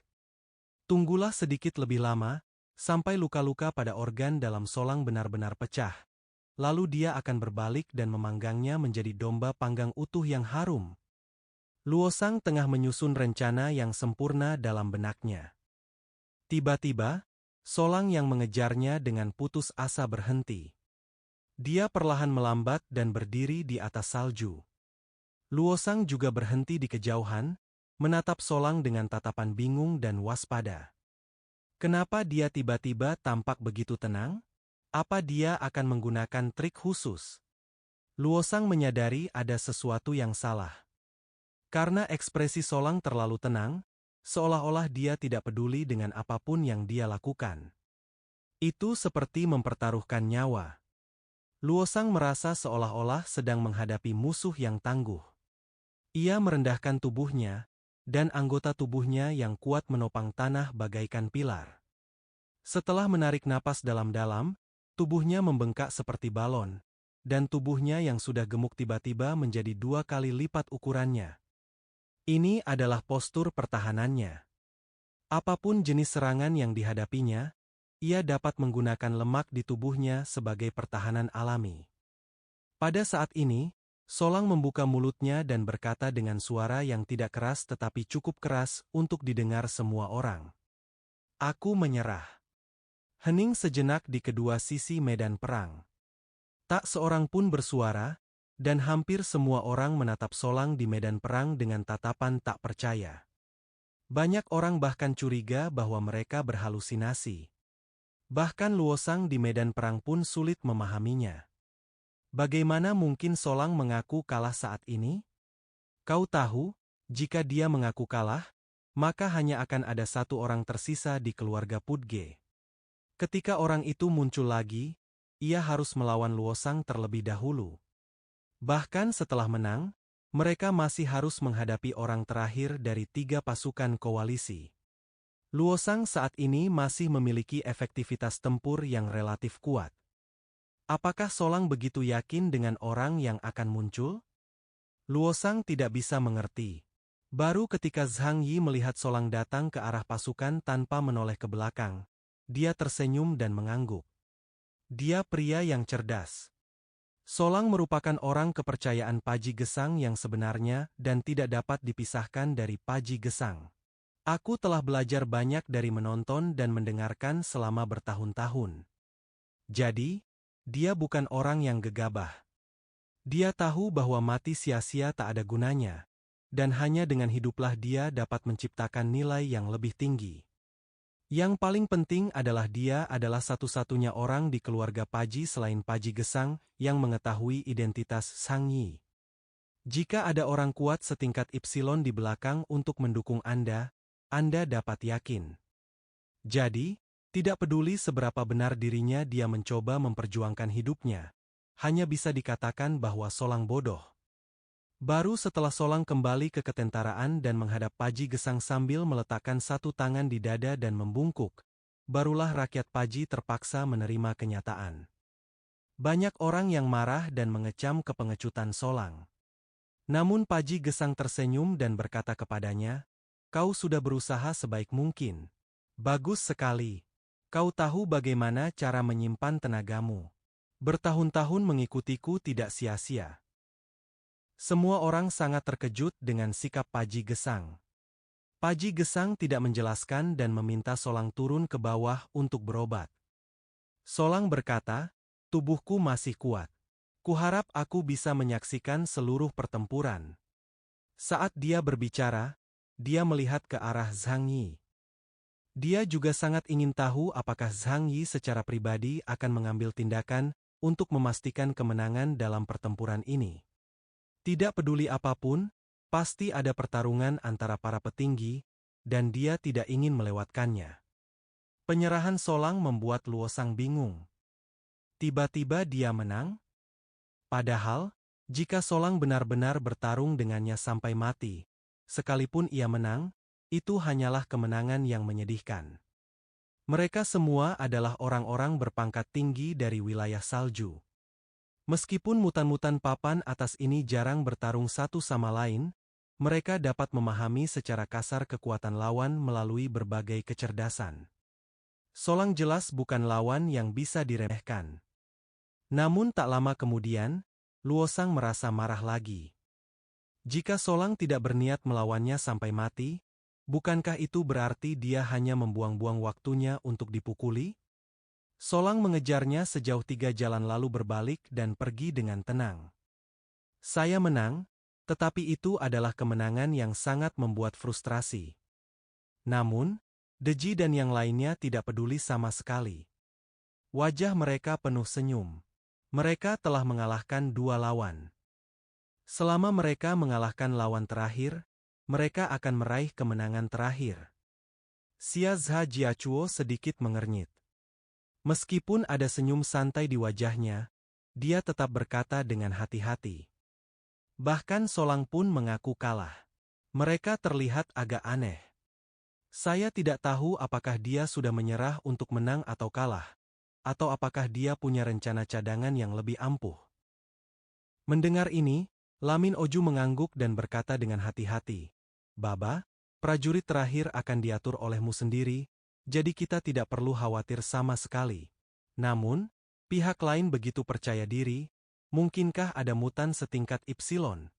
Tunggulah sedikit lebih lama, sampai luka-luka pada organ dalam Solang benar-benar pecah. Lalu dia akan berbalik dan memanggangnya menjadi domba panggang utuh yang harum. Luosang tengah menyusun rencana yang sempurna dalam benaknya. Tiba-tiba, Solang yang mengejarnya dengan putus asa berhenti. Dia perlahan melambat dan berdiri di atas salju. Luosang juga berhenti di kejauhan, menatap Solang dengan tatapan bingung dan waspada. Kenapa dia tiba-tiba tampak begitu tenang? Apa dia akan menggunakan trik khusus? Luosang menyadari ada sesuatu yang salah. Karena ekspresi Solang terlalu tenang, seolah-olah dia tidak peduli dengan apapun yang dia lakukan. Itu seperti mempertaruhkan nyawa. Luosang merasa seolah-olah sedang menghadapi musuh yang tangguh. Ia merendahkan tubuhnya, dan anggota tubuhnya yang kuat menopang tanah bagaikan pilar. Setelah menarik napas dalam-dalam, tubuhnya membengkak seperti balon, dan tubuhnya yang sudah gemuk tiba-tiba menjadi 2 kali lipat ukurannya. Ini adalah postur pertahanannya. Apapun jenis serangan yang dihadapinya, ia dapat menggunakan lemak di tubuhnya sebagai pertahanan alami. Pada saat ini, Solang membuka mulutnya dan berkata dengan suara yang tidak keras tetapi cukup keras untuk didengar semua orang. Aku menyerah. Hening sejenak di kedua sisi medan perang. Tak seorang pun bersuara, dan hampir semua orang menatap Solang di medan perang dengan tatapan tak percaya. Banyak orang bahkan curiga bahwa mereka berhalusinasi. Bahkan Luosang di medan perang pun sulit memahaminya. Bagaimana mungkin Solang mengaku kalah saat ini? Kau tahu, jika dia mengaku kalah, maka hanya akan ada satu orang tersisa di keluarga Pudge. Ketika orang itu muncul lagi, ia harus melawan Luosang terlebih dahulu. Bahkan setelah menang, mereka masih harus menghadapi orang terakhir dari 3 pasukan koalisi. Luosang saat ini masih memiliki efektivitas tempur yang relatif kuat. Apakah Solang begitu yakin dengan orang yang akan muncul? Luosang tidak bisa mengerti. Baru ketika Zhang Yi melihat Solang datang ke arah pasukan tanpa menoleh ke belakang, dia tersenyum dan mengangguk. Dia pria yang cerdas. Solang merupakan orang kepercayaan Paji Gesang yang sebenarnya dan tidak dapat dipisahkan dari Paji Gesang. Aku telah belajar banyak dari menonton dan mendengarkan selama bertahun-tahun. Jadi, dia bukan orang yang gegabah. Dia tahu bahwa mati sia-sia tak ada gunanya, dan hanya dengan hiduplah dia dapat menciptakan nilai yang lebih tinggi. Yang paling penting adalah dia adalah satu-satunya orang di keluarga Paji selain Paji Gesang yang mengetahui identitas Sang Yi. Jika ada orang kuat setingkat Ipsilon di belakang untuk mendukung Anda dapat yakin. Jadi, tidak peduli seberapa benar dirinya dia mencoba memperjuangkan hidupnya, hanya bisa dikatakan bahwa Solang bodoh. Baru setelah Solang kembali ke ketentaraan dan menghadap Paji Gesang sambil meletakkan satu tangan di dada dan membungkuk, barulah rakyat Paji terpaksa menerima kenyataan. Banyak orang yang marah dan mengecam kepengecutan Solang. Namun Paji Gesang tersenyum dan berkata kepadanya, "Kau sudah berusaha sebaik mungkin. Bagus sekali. Kau tahu bagaimana cara menyimpan tenagamu. Bertahun-tahun mengikutiku tidak sia-sia." Semua orang sangat terkejut dengan sikap Paji Gesang. Paji Gesang tidak menjelaskan dan meminta Solang turun ke bawah untuk berobat. Solang berkata, "Tubuhku masih kuat. Kuharap aku bisa menyaksikan seluruh pertempuran." Saat dia berbicara, dia melihat ke arah Zhang Yi. Dia juga sangat ingin tahu apakah Zhang Yi secara pribadi akan mengambil tindakan untuk memastikan kemenangan dalam pertempuran ini. Tidak peduli apapun, pasti ada pertarungan antara para petinggi, dan dia tidak ingin melewatkannya. Penyerahan Solang membuat Luosang bingung. Tiba-tiba dia menang? Padahal, jika Solang benar-benar bertarung dengannya sampai mati, sekalipun ia menang, itu hanyalah kemenangan yang menyedihkan. Mereka semua adalah orang-orang berpangkat tinggi dari wilayah salju. Meskipun mutan-mutan papan atas ini jarang bertarung satu sama lain, mereka dapat memahami secara kasar kekuatan lawan melalui berbagai kecerdasan. Solang jelas bukan lawan yang bisa diremehkan. Namun tak lama kemudian, Luosang merasa marah lagi. Jika Solang tidak berniat melawannya sampai mati, bukankah itu berarti dia hanya membuang-buang waktunya untuk dipukuli? Solang mengejarnya sejauh 3 jalan lalu berbalik dan pergi dengan tenang. Saya menang, tetapi itu adalah kemenangan yang sangat membuat frustrasi. Namun, Deji dan yang lainnya tidak peduli sama sekali. Wajah mereka penuh senyum. Mereka telah mengalahkan 2 lawan. Selama mereka mengalahkan lawan terakhir, mereka akan meraih kemenangan terakhir. Xia Zha Jiachuo sedikit mengernyit. Meskipun ada senyum santai di wajahnya, dia tetap berkata dengan hati-hati. Bahkan Solang pun mengaku kalah. Mereka terlihat agak aneh. Saya tidak tahu apakah dia sudah menyerah untuk menang atau kalah, atau apakah dia punya rencana cadangan yang lebih ampuh. Mendengar ini, Lamin Oju mengangguk dan berkata dengan hati-hati, "Baba, prajurit terakhir akan diatur olehmu sendiri, jadi kita tidak perlu khawatir sama sekali. Namun, pihak lain begitu percaya diri, mungkinkah ada mutan setingkat Ipsilon?"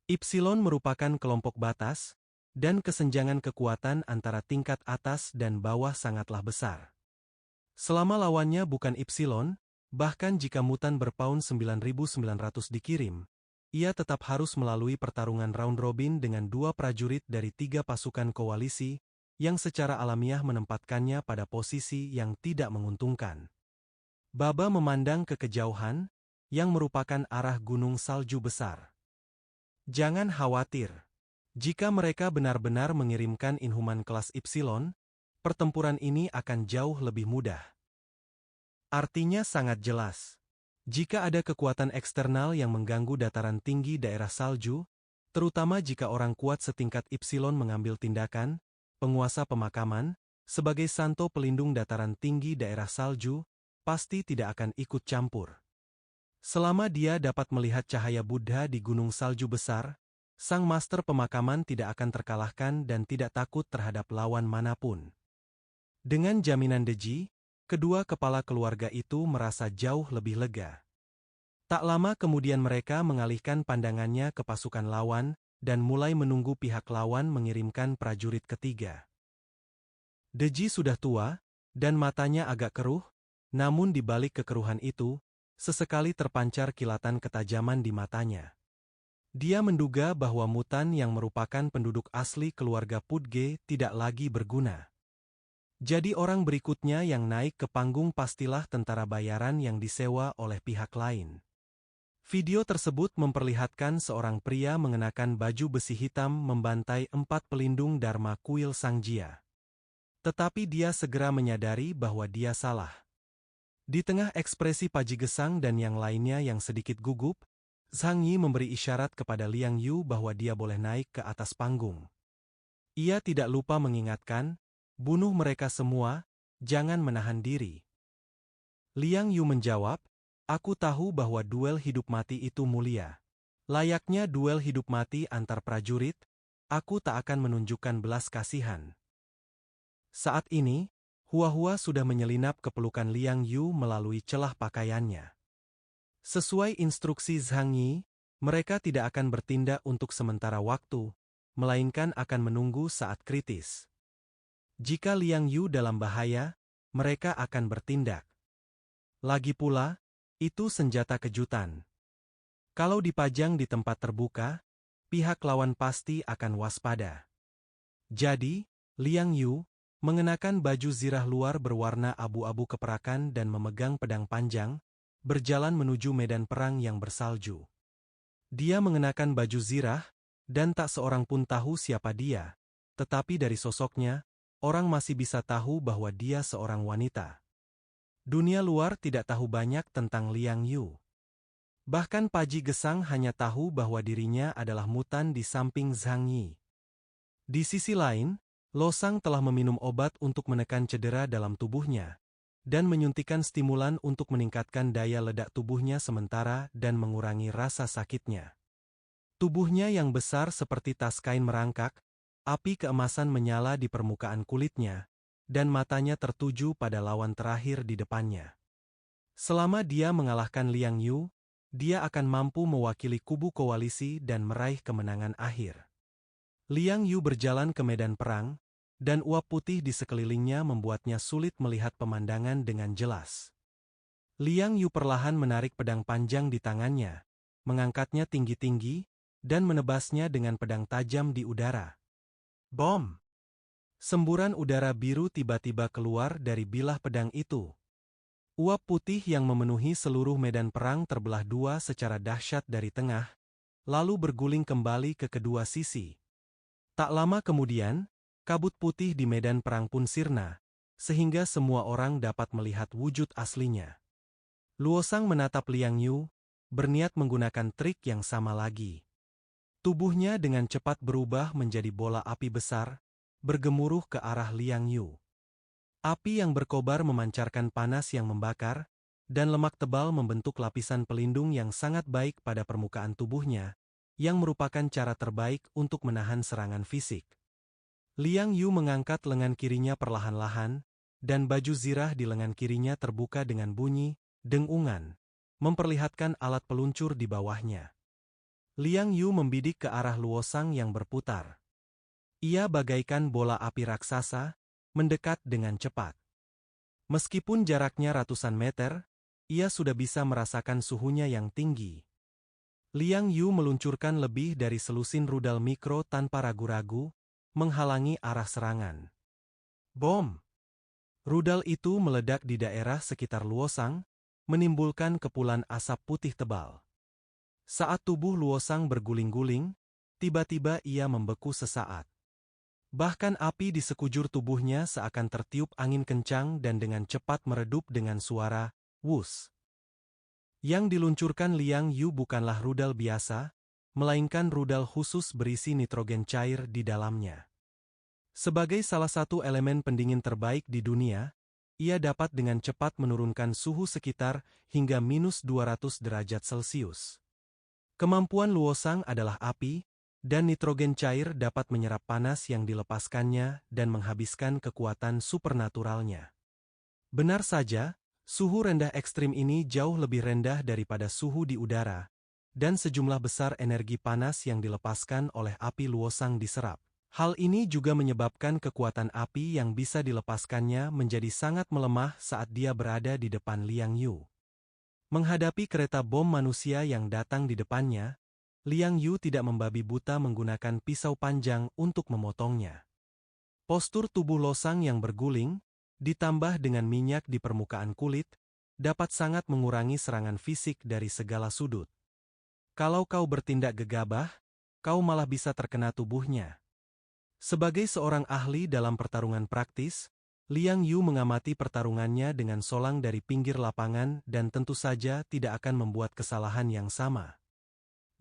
Ipsilon merupakan kelompok batas, dan kesenjangan kekuatan antara tingkat atas dan bawah sangatlah besar. Selama lawannya bukan Ipsilon, bahkan jika mutan berpaun 9.900 dikirim, ia tetap harus melalui pertarungan round robin dengan 2 prajurit dari 3 pasukan koalisi, yang secara alamiah menempatkannya pada posisi yang tidak menguntungkan. Baba memandang ke kejauhan, yang merupakan arah gunung salju besar. Jangan khawatir. Jika mereka benar-benar mengirimkan Inhuman kelas Ipsilon, pertempuran ini akan jauh lebih mudah. Artinya sangat jelas. Jika ada kekuatan eksternal yang mengganggu dataran tinggi daerah salju, terutama jika orang kuat setingkat Ipsilon mengambil tindakan, penguasa pemakaman, sebagai santo pelindung dataran tinggi daerah salju, pasti tidak akan ikut campur. Selama dia dapat melihat cahaya Buddha di gunung salju besar, sang master pemakaman tidak akan terkalahkan dan tidak takut terhadap lawan manapun. Dengan jaminan Deji, kedua kepala keluarga itu merasa jauh lebih lega. Tak lama kemudian mereka mengalihkan pandangannya ke pasukan lawan, dan mulai menunggu pihak lawan mengirimkan prajurit ketiga. Deji sudah tua, dan matanya agak keruh, namun di balik kekeruhan itu, sesekali terpancar kilatan ketajaman di matanya. Dia menduga bahwa Mutan yang merupakan penduduk asli keluarga Pudge tidak lagi berguna. Jadi orang berikutnya yang naik ke panggung pastilah tentara bayaran yang disewa oleh pihak lain. Video tersebut memperlihatkan seorang pria mengenakan baju besi hitam membantai 4 pelindung Dharma kuil Sangjia. Tetapi dia segera menyadari bahwa dia salah. Di tengah ekspresi Paji Gesang dan yang lainnya yang sedikit gugup, Zhang Yi memberi isyarat kepada Liang Yu bahwa dia boleh naik ke atas panggung. Ia tidak lupa mengingatkan, bunuh mereka semua, jangan menahan diri. Liang Yu menjawab, aku tahu bahwa duel hidup mati itu mulia. Layaknya duel hidup mati antar prajurit, aku tak akan menunjukkan belas kasihan. Saat ini, Hua-Hua sudah menyelinap ke pelukan Liang Yu melalui celah pakaiannya. Sesuai instruksi Zhang Yi, mereka tidak akan bertindak untuk sementara waktu, melainkan akan menunggu saat kritis. Jika Liang Yu dalam bahaya, mereka akan bertindak. Lagi pula, itu senjata kejutan. Kalau dipajang di tempat terbuka, pihak lawan pasti akan waspada. Jadi, Liang Yu, mengenakan baju zirah luar berwarna abu-abu keperakan dan memegang pedang panjang, berjalan menuju medan perang yang bersalju. Dia mengenakan baju zirah, dan tak seorang pun tahu siapa dia, tetapi dari sosoknya, orang masih bisa tahu bahwa dia seorang wanita. Dunia luar tidak tahu banyak tentang Liang Yu. Bahkan Paji Gesang hanya tahu bahwa dirinya adalah Mutan di samping Zhang Yi. Di sisi lain, Losang telah meminum obat untuk menekan cedera dalam tubuhnya, dan menyuntikkan stimulan untuk meningkatkan daya ledak tubuhnya sementara dan mengurangi rasa sakitnya. Tubuhnya yang besar seperti tas kain merangkak, api keemasan menyala di permukaan kulitnya, dan matanya tertuju pada lawan terakhir di depannya. Selama dia mengalahkan Liang Yu, dia akan mampu mewakili kubu koalisi dan meraih kemenangan akhir. Liang Yu berjalan ke medan perang, dan uap putih di sekelilingnya membuatnya sulit melihat pemandangan dengan jelas. Liang Yu perlahan menarik pedang panjang di tangannya, mengangkatnya tinggi-tinggi, dan menebasnya dengan pedang tajam di udara. Bom! Semburan udara biru tiba-tiba keluar dari bilah pedang itu. Uap putih yang memenuhi seluruh medan perang terbelah dua secara dahsyat dari tengah, lalu berguling kembali ke kedua sisi. Tak lama kemudian, kabut putih di medan perang pun sirna, sehingga semua orang dapat melihat wujud aslinya. Luosang menatap Liang Yu, berniat menggunakan trik yang sama lagi. Tubuhnya dengan cepat berubah menjadi bola api besar, bergemuruh ke arah Liang Yu. Api yang berkobar memancarkan panas yang membakar, dan lemak tebal membentuk lapisan pelindung yang sangat baik pada permukaan tubuhnya, yang merupakan cara terbaik untuk menahan serangan fisik. Liang Yu mengangkat lengan kirinya perlahan-lahan, dan baju zirah di lengan kirinya terbuka dengan bunyi dengungan, memperlihatkan alat peluncur di bawahnya. Liang Yu membidik ke arah Luosang yang berputar. Ia bagaikan bola api raksasa, mendekat dengan cepat. Meskipun jaraknya ratusan meter, ia sudah bisa merasakan suhunya yang tinggi. Liang Yu meluncurkan lebih dari selusin rudal mikro tanpa ragu-ragu, menghalangi arah serangan. Bom! Rudal itu meledak di daerah sekitar Luosang, menimbulkan kepulan asap putih tebal. Saat tubuh Luosang berguling-guling, tiba-tiba ia membeku sesaat. Bahkan api di sekujur tubuhnya seakan tertiup angin kencang dan dengan cepat meredup dengan suara wus. Yang diluncurkan Liang Yu bukanlah rudal biasa, melainkan rudal khusus berisi nitrogen cair di dalamnya. Sebagai salah satu elemen pendingin terbaik di dunia, ia dapat dengan cepat menurunkan suhu sekitar hingga minus 200 derajat Celcius. Kemampuan Luosang adalah api, dan nitrogen cair dapat menyerap panas yang dilepaskannya dan menghabiskan kekuatan supernaturalnya. Benar saja, suhu rendah ekstrim ini jauh lebih rendah daripada suhu di udara, dan sejumlah besar energi panas yang dilepaskan oleh api Luosang diserap. Hal ini juga menyebabkan kekuatan api yang bisa dilepaskannya menjadi sangat melemah saat dia berada di depan Liang Yu. Menghadapi kereta bom manusia yang datang di depannya, Liang Yu tidak membabi buta menggunakan pisau panjang untuk memotongnya. Postur tubuh Losang yang berguling, ditambah dengan minyak di permukaan kulit, dapat sangat mengurangi serangan fisik dari segala sudut. Kalau kau bertindak gegabah, kau malah bisa terkena tubuhnya. Sebagai seorang ahli dalam pertarungan praktis, Liang Yu mengamati pertarungannya dengan solang dari pinggir lapangan dan tentu saja tidak akan membuat kesalahan yang sama.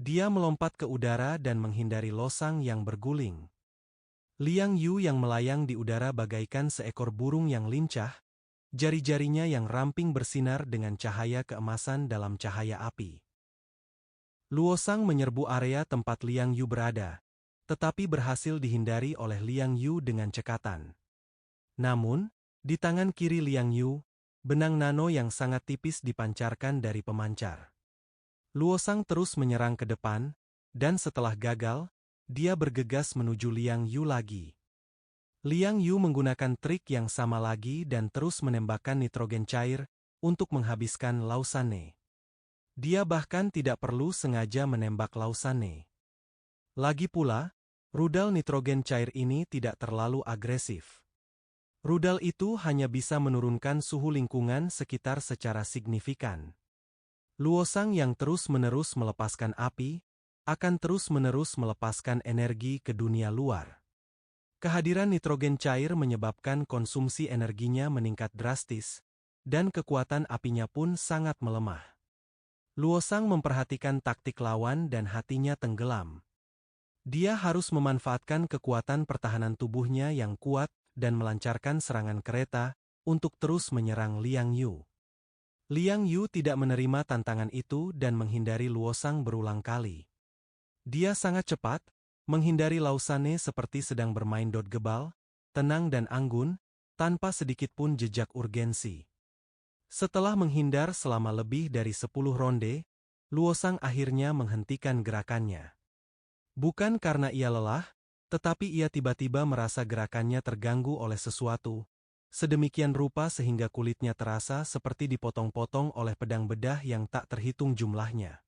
Dia melompat ke udara dan menghindari Losang yang berguling. Liang Yu yang melayang di udara bagaikan seekor burung yang lincah, jari-jarinya yang ramping bersinar dengan cahaya keemasan dalam cahaya api. Luosang menyerbu area tempat Liang Yu berada, tetapi berhasil dihindari oleh Liang Yu dengan cekatan. Namun, di tangan kiri Liang Yu, benang nano yang sangat tipis dipancarkan dari pemancar. Luosang terus menyerang ke depan, dan setelah gagal, dia bergegas menuju Liang Yu lagi. Liang Yu menggunakan trik yang sama lagi dan terus menembakkan nitrogen cair untuk menghabiskan Lausane. Dia bahkan tidak perlu sengaja menembak Lausane. Lagi pula, rudal nitrogen cair ini tidak terlalu agresif. Rudal itu hanya bisa menurunkan suhu lingkungan sekitar secara signifikan. Luosang yang terus-menerus melepaskan api, akan terus-menerus melepaskan energi ke dunia luar. Kehadiran nitrogen cair menyebabkan konsumsi energinya meningkat drastis, dan kekuatan apinya pun sangat melemah. Luosang memperhatikan taktik lawan dan hatinya tenggelam. Dia harus memanfaatkan kekuatan pertahanan tubuhnya yang kuat dan melancarkan serangan kereta untuk terus menyerang Liang Yu. Liang Yu tidak menerima tantangan itu dan menghindari Luosang berulang kali. Dia sangat cepat, menghindari Lausane seperti sedang bermain dodgeball, tenang dan anggun, tanpa sedikit pun jejak urgensi. Setelah menghindar selama lebih dari 10 ronde, Luosang akhirnya menghentikan gerakannya. Bukan karena ia lelah, tetapi ia tiba-tiba merasa gerakannya terganggu oleh sesuatu, sedemikian rupa sehingga kulitnya terasa seperti dipotong-potong oleh pedang bedah yang tak terhitung jumlahnya.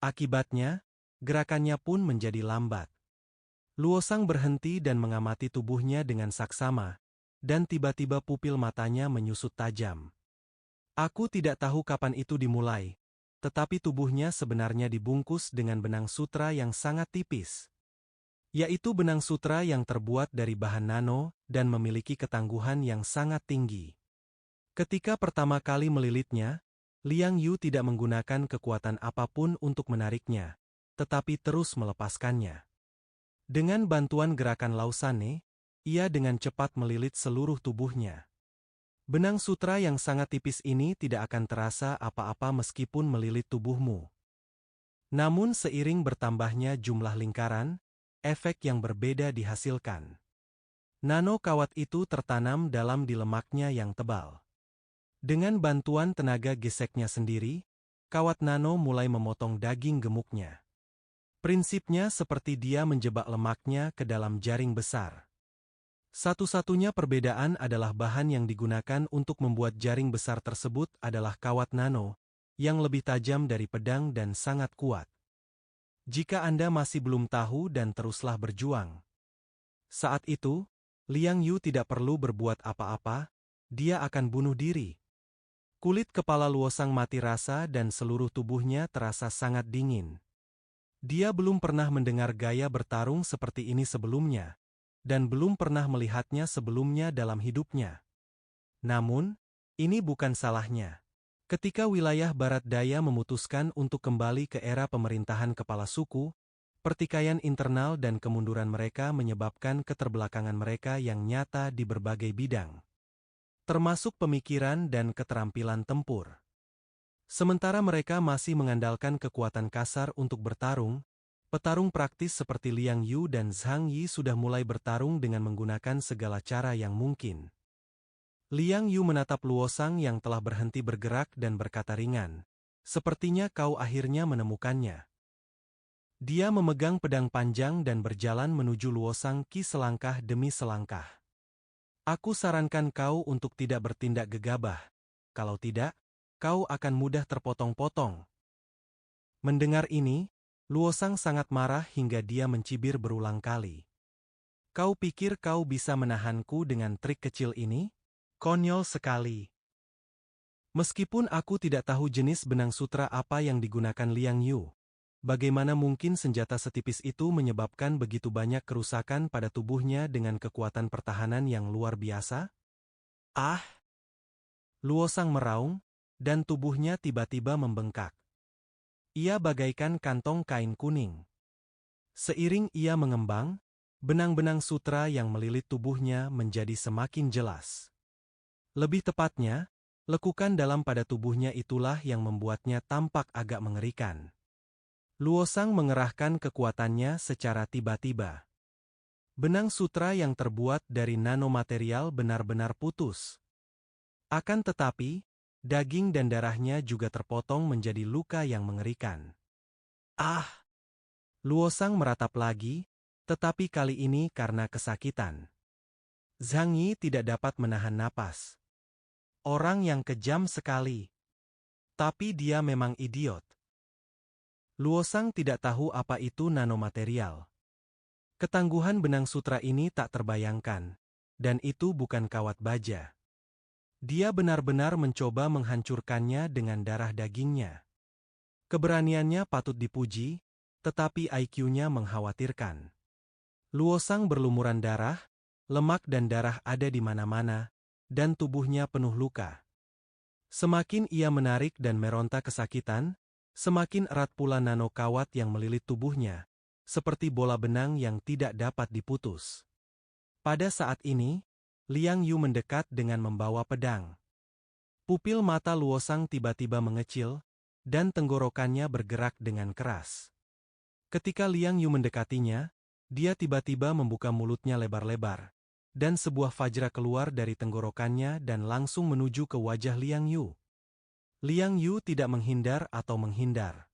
Akibatnya, gerakannya pun menjadi lambat. Luosang berhenti dan mengamati tubuhnya dengan saksama, dan tiba-tiba pupil matanya menyusut tajam. Aku tidak tahu kapan itu dimulai, tetapi tubuhnya sebenarnya dibungkus dengan benang sutra yang sangat tipis. Yaitu benang sutra yang terbuat dari bahan nano dan memiliki ketangguhan yang sangat tinggi. Ketika pertama kali melilitnya, Liang Yu tidak menggunakan kekuatan apapun untuk menariknya, tetapi terus melepaskannya. Dengan bantuan gerakan Lausane, ia dengan cepat melilit seluruh tubuhnya. Benang sutra yang sangat tipis ini tidak akan terasa apa-apa meskipun melilit tubuhmu. Namun seiring bertambahnya jumlah lingkaran, efek yang berbeda dihasilkan. Nano kawat itu tertanam dalam di lemaknya yang tebal. Dengan bantuan tenaga geseknya sendiri, kawat nano mulai memotong daging gemuknya. Prinsipnya seperti dia menjebak lemaknya ke dalam jaring besar. Satu-satunya perbedaan adalah bahan yang digunakan untuk membuat jaring besar tersebut adalah kawat nano, yang lebih tajam dari pedang dan sangat kuat. Jika Anda masih belum tahu dan teruslah berjuang. Saat itu, Liang Yu tidak perlu berbuat apa-apa, dia akan bunuh diri. Kulit kepala Luosang mati rasa dan seluruh tubuhnya terasa sangat dingin. Dia belum pernah mendengar gaya bertarung seperti ini sebelumnya, dan belum pernah melihatnya sebelumnya dalam hidupnya. Namun, ini bukan salahnya. Ketika wilayah Barat Daya memutuskan untuk kembali ke era pemerintahan kepala suku, pertikaian internal dan kemunduran mereka menyebabkan keterbelakangan mereka yang nyata di berbagai bidang. termasuk pemikiran dan keterampilan tempur. Sementara mereka masih mengandalkan kekuatan kasar untuk bertarung, petarung praktis seperti Liang Yu dan Zhang Yi sudah mulai bertarung dengan menggunakan segala cara yang mungkin. Liang Yu menatap Luosang yang telah berhenti bergerak dan berkata ringan, "Sepertinya kau akhirnya menemukannya." Dia memegang pedang panjang dan berjalan menuju Luosang Qi selangkah demi selangkah. "Aku sarankan kau untuk tidak bertindak gegabah. Kalau tidak, kau akan mudah terpotong-potong." Mendengar ini, Luosang sangat marah hingga dia mencibir berulang kali. "Kau pikir kau bisa menahanku dengan trik kecil ini? Konyol sekali." Meskipun aku tidak tahu jenis benang sutra apa yang digunakan Liang Yu, bagaimana mungkin senjata setipis itu menyebabkan begitu banyak kerusakan pada tubuhnya dengan kekuatan pertahanan yang luar biasa? Ah! Luosang meraung, dan tubuhnya tiba-tiba membengkak. Ia bagaikan kantong kain kuning. Seiring ia mengembang, benang-benang sutra yang melilit tubuhnya menjadi semakin jelas. Lebih tepatnya, lekukan dalam pada tubuhnya itulah yang membuatnya tampak agak mengerikan. Luosang mengerahkan kekuatannya secara tiba-tiba. Benang sutra yang terbuat dari nanomaterial benar-benar putus. Akan tetapi, daging dan darahnya juga terpotong menjadi luka yang mengerikan. Ah! Luosang meratap lagi, tetapi kali ini karena kesakitan. Zhang Yi tidak dapat menahan napas. Orang yang kejam sekali. Tapi dia memang idiot. Luosang tidak tahu apa itu nanomaterial. Ketangguhan benang sutra ini tak terbayangkan, dan itu bukan kawat baja. Dia benar-benar mencoba menghancurkannya dengan darah dagingnya. Keberaniannya patut dipuji, tetapi IQ-nya mengkhawatirkan. Luosang berlumuran darah, lemak dan darah ada di mana-mana, dan tubuhnya penuh luka. Semakin ia menarik dan meronta kesakitan, semakin erat pula nano kawat yang melilit tubuhnya, seperti bola benang yang tidak dapat diputus. Pada saat ini, Liang Yu mendekat dengan membawa pedang. Pupil mata Luosang tiba-tiba mengecil, dan tenggorokannya bergerak dengan keras. Ketika Liang Yu mendekatinya, dia tiba-tiba membuka mulutnya lebar-lebar, dan sebuah fajra keluar dari tenggorokannya dan langsung menuju ke wajah Liang Yu. Liang Yu tidak menghindar atau menghindar.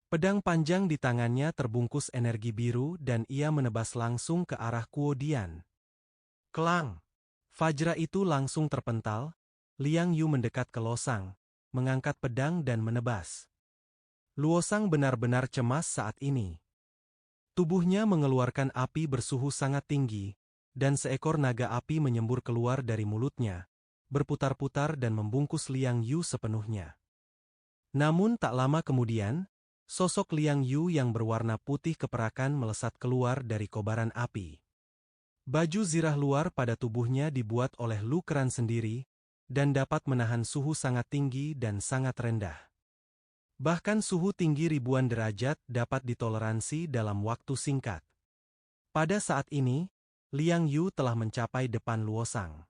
Pedang panjang di tangannya terbungkus energi biru dan ia menebas langsung ke arah Kuo Dian. Klang! Fajra itu langsung terpental, Liang Yu mendekat ke Luosang, mengangkat pedang dan menebas. Luosang benar-benar cemas saat ini. Tubuhnya mengeluarkan api bersuhu sangat tinggi, dan seekor naga api menyembur keluar dari mulutnya, berputar-putar dan membungkus Liang Yu sepenuhnya. Namun tak lama kemudian, sosok Liang Yu yang berwarna putih keperakan melesat keluar dari kobaran api. Baju zirah luar pada tubuhnya dibuat oleh Lu Keran sendiri, dan dapat menahan suhu sangat tinggi dan sangat rendah. Bahkan suhu tinggi ribuan derajat dapat ditoleransi dalam waktu singkat. Pada saat ini, Liang Yu telah mencapai depan Luosang.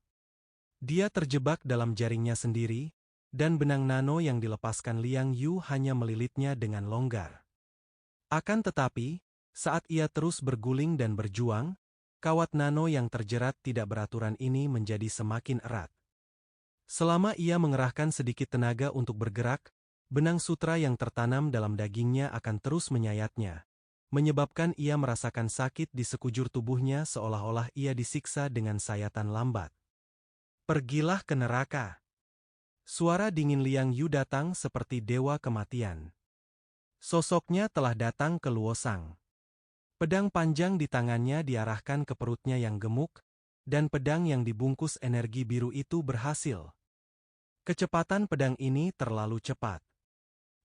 Dia terjebak dalam jaringnya sendiri, dan benang nano yang dilepaskan Liang Yu hanya melilitnya dengan longgar. Akan tetapi, saat ia terus berguling dan berjuang, kawat nano yang terjerat tidak beraturan ini menjadi semakin erat. Selama ia mengerahkan sedikit tenaga untuk bergerak, benang sutra yang tertanam dalam dagingnya akan terus menyayatnya, menyebabkan ia merasakan sakit di sekujur tubuhnya seolah-olah ia disiksa dengan sayatan lambat. "Pergilah ke neraka." Suara dingin Liang Yu datang seperti dewa kematian. Sosoknya telah datang ke Luosang. Pedang panjang di tangannya diarahkan ke perutnya yang gemuk, dan pedang yang dibungkus energi biru itu berhasil. Kecepatan pedang ini terlalu cepat.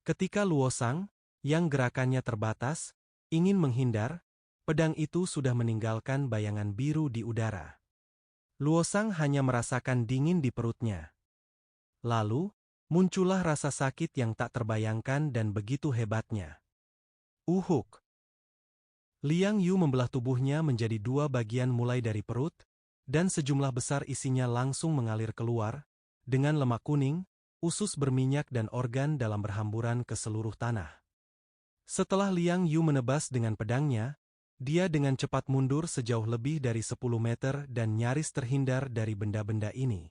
Ketika Luosang, yang gerakannya terbatas, ingin menghindar, pedang itu sudah meninggalkan bayangan biru di udara. Luosang hanya merasakan dingin di perutnya. Lalu, muncullah rasa sakit yang tak terbayangkan dan begitu hebatnya. Uhuk! Liang Yu membelah tubuhnya menjadi dua bagian mulai dari perut, dan sejumlah besar isinya langsung mengalir keluar, dengan lemak kuning, usus berminyak dan organ dalam berhamburan ke seluruh tanah. Setelah Liang Yu menebas dengan pedangnya, dia dengan cepat mundur sejauh lebih dari 10 meter dan nyaris terhindar dari benda-benda ini.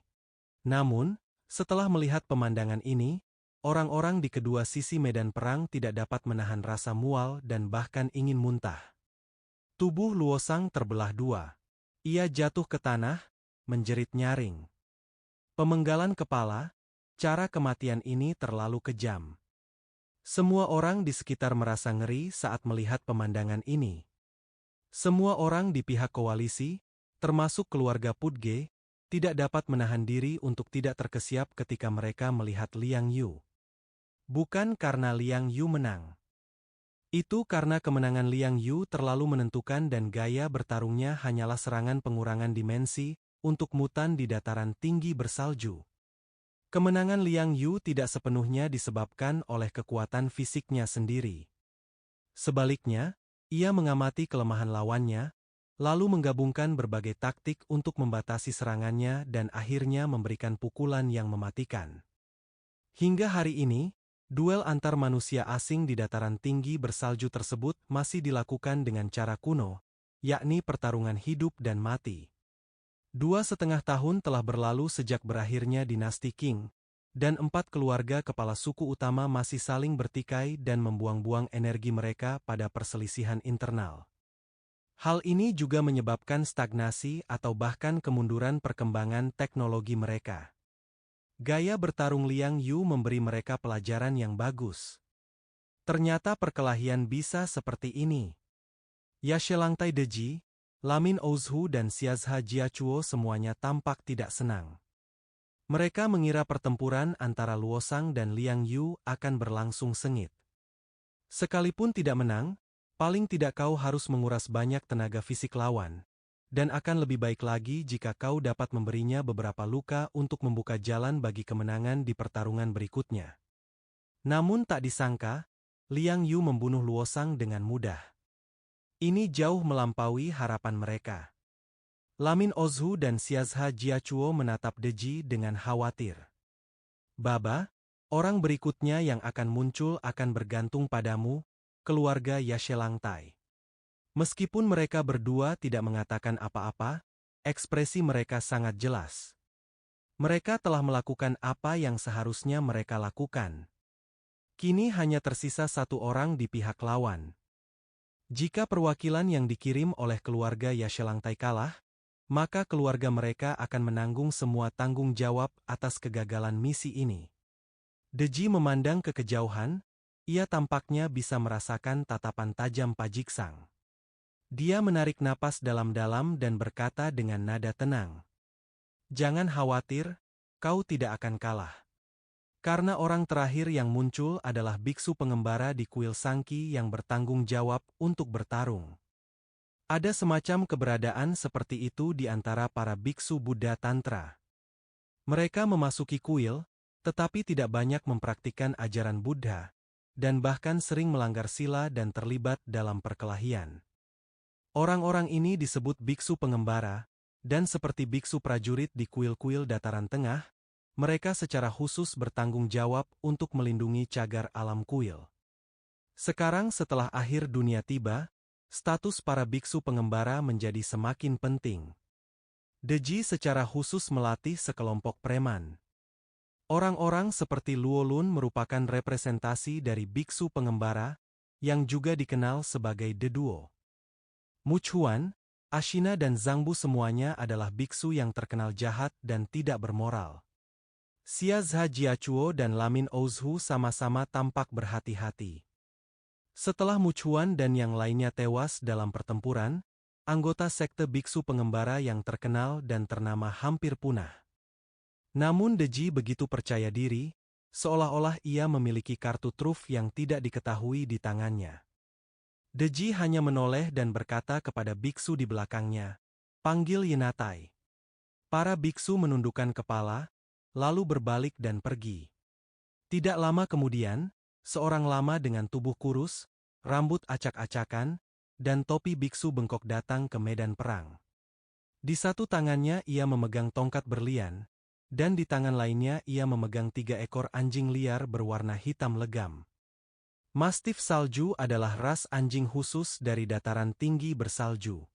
Namun, setelah melihat pemandangan ini, orang-orang di kedua sisi medan perang tidak dapat menahan rasa mual dan bahkan ingin muntah. Tubuh Luosang terbelah dua. Ia jatuh ke tanah, menjerit nyaring. Pemenggalan kepala, cara kematian ini terlalu kejam. Semua orang di sekitar merasa ngeri saat melihat pemandangan ini. Semua orang di pihak koalisi, termasuk keluarga Pudge, tidak dapat menahan diri untuk tidak terkesiap ketika mereka melihat Liang Yu. Bukan karena Liang Yu menang. Itu karena kemenangan Liang Yu terlalu menentukan dan gaya bertarungnya hanyalah serangan pengurangan dimensi untuk mutan di dataran tinggi bersalju. Kemenangan Liang Yu tidak sepenuhnya disebabkan oleh kekuatan fisiknya sendiri. Sebaliknya, ia mengamati kelemahan lawannya, lalu menggabungkan berbagai taktik untuk membatasi serangannya dan akhirnya memberikan pukulan yang mematikan. Hingga hari ini, duel antar manusia asing di dataran tinggi bersalju tersebut masih dilakukan dengan cara kuno, yakni pertarungan hidup dan mati. 2,5 tahun telah berlalu sejak berakhirnya dinasti Qing, dan 4 keluarga kepala suku utama masih saling bertikai dan membuang-buang energi mereka pada perselisihan internal. Hal ini juga menyebabkan stagnasi atau bahkan kemunduran perkembangan teknologi mereka. Gaya bertarung Liang Yu memberi mereka pelajaran yang bagus. Ternyata perkelahian bisa seperti ini. Yashelangtai Deji, Lamin Ouzhu dan Xiazha Jiachuo semuanya tampak tidak senang. Mereka mengira pertempuran antara Luosang dan Liang Yu akan berlangsung sengit. Sekalipun tidak menang, paling tidak kau harus menguras banyak tenaga fisik lawan, dan akan lebih baik lagi jika kau dapat memberinya beberapa luka untuk membuka jalan bagi kemenangan di pertarungan berikutnya. Namun tak disangka, Liang Yu membunuh Luosang dengan mudah. Ini jauh melampaui harapan mereka. Lamin Ouzhu dan Xiazha Jiachuo menatap Deji dengan khawatir. Baba, orang berikutnya yang akan muncul akan bergantung padamu, keluarga Yashelangtai. Meskipun mereka berdua tidak mengatakan apa-apa, ekspresi mereka sangat jelas. Mereka telah melakukan apa yang seharusnya mereka lakukan. Kini hanya tersisa satu orang di pihak lawan. Jika perwakilan yang dikirim oleh keluarga Yashelangtai kalah, maka keluarga mereka akan menanggung semua tanggung jawab atas kegagalan misi ini. Deji memandang ke kejauhan, ia tampaknya bisa merasakan tatapan tajam Pajiksang. Dia menarik napas dalam-dalam dan berkata dengan nada tenang. Jangan khawatir, kau tidak akan kalah. Karena orang terakhir yang muncul adalah biksu pengembara di kuil Sangki yang bertanggung jawab untuk bertarung. Ada semacam keberadaan seperti itu di antara para biksu Buddha Tantra. Mereka memasuki kuil, tetapi tidak banyak mempraktikkan ajaran Buddha, dan bahkan sering melanggar sila dan terlibat dalam perkelahian. Orang-orang ini disebut biksu pengembara, dan seperti biksu prajurit di kuil-kuil dataran tengah, mereka secara khusus bertanggung jawab untuk melindungi cagar alam kuil. Sekarang setelah akhir dunia tiba, status para biksu pengembara menjadi semakin penting. Deji secara khusus melatih sekelompok preman. Orang-orang seperti Luolun merupakan representasi dari biksu pengembara, yang juga dikenal sebagai The Duo. Muchuan, Ashina dan Zangbu semuanya adalah biksu yang terkenal jahat dan tidak bermoral. Xiazha Jiachuo dan Lamin Ouzhu sama-sama tampak berhati-hati. Setelah Muchuan dan yang lainnya tewas dalam pertempuran, anggota sekte biksu pengembara yang terkenal dan ternama hampir punah. Namun Deji begitu percaya diri, seolah-olah ia memiliki kartu truf yang tidak diketahui di tangannya. Deji hanya menoleh dan berkata kepada biksu di belakangnya, "Panggil Yinatai." Para biksu menundukkan kepala, lalu berbalik dan pergi. Tidak lama kemudian, seorang lama dengan tubuh kurus, rambut acak-acakan, dan topi biksu bengkok datang ke medan perang. Di satu tangannya ia memegang tongkat berlian, dan di tangan lainnya ia memegang 3 ekor anjing liar berwarna hitam legam. Mastiff salju adalah ras anjing khusus dari dataran tinggi bersalju.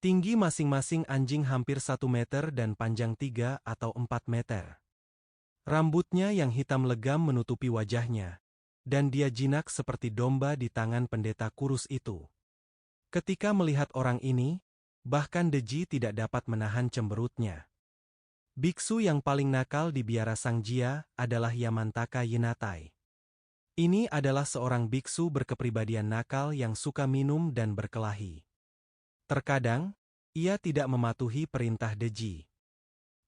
Tinggi masing-masing anjing hampir 1 meter dan panjang 3 atau 4 meter. Rambutnya yang hitam legam menutupi wajahnya, dan dia jinak seperti domba di tangan pendeta kurus itu. Ketika melihat orang ini, bahkan Deji tidak dapat menahan cemberutnya. Biksu yang paling nakal di biara Sang Jia adalah Yamantaka Yinatai. Ini adalah seorang biksu berkepribadian nakal yang suka minum dan berkelahi. Terkadang, ia tidak mematuhi perintah Deji.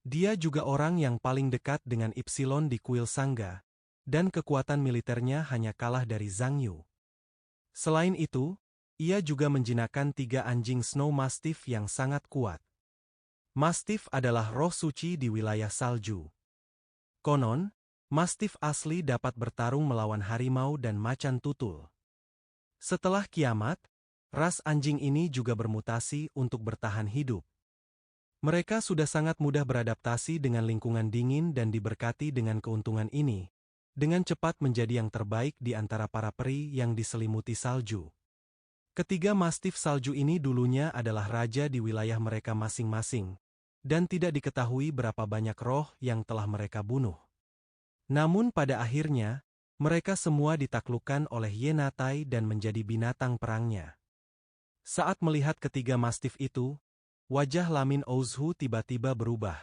Dia juga orang yang paling dekat dengan Ipsilon di kuil Sangga, dan kekuatan militernya hanya kalah dari Zhang Yu. Selain itu, ia juga menjinakkan 3 anjing Snow Mastiff yang sangat kuat. Mastiff adalah roh suci di wilayah salju. Konon, Mastiff asli dapat bertarung melawan harimau dan macan tutul. Setelah kiamat, ras anjing ini juga bermutasi untuk bertahan hidup. Mereka sudah sangat mudah beradaptasi dengan lingkungan dingin dan diberkati dengan keuntungan ini, dengan cepat menjadi yang terbaik di antara para peri yang diselimuti salju. Ketiga Mastiff salju ini dulunya adalah raja di wilayah mereka masing-masing, dan tidak diketahui berapa banyak roh yang telah mereka bunuh. Namun pada akhirnya, mereka semua ditaklukkan oleh Yinatai dan menjadi binatang perangnya. Saat melihat ketiga Mastiff itu, wajah Lamin Ouzhu tiba-tiba berubah.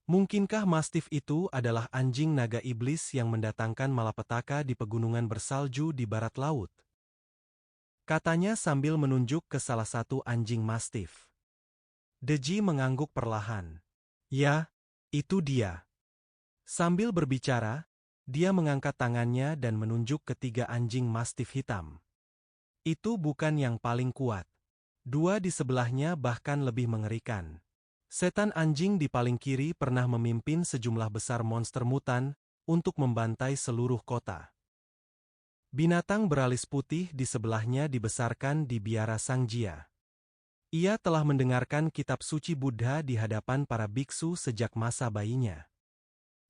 Mungkinkah Mastiff itu adalah anjing naga iblis yang mendatangkan malapetaka di pegunungan bersalju di barat laut? Katanya sambil menunjuk ke salah satu anjing Mastiff. Deji mengangguk perlahan. Ya, itu dia. Sambil berbicara, dia mengangkat tangannya dan menunjuk ketiga anjing Mastiff hitam. Itu bukan yang paling kuat. 2 di sebelahnya bahkan lebih mengerikan. Setan anjing di paling kiri pernah memimpin sejumlah besar monster mutan untuk membantai seluruh kota. Binatang beralis putih di sebelahnya dibesarkan di biara Sang Jia. Ia telah mendengarkan kitab suci Buddha di hadapan para biksu sejak masa bayinya.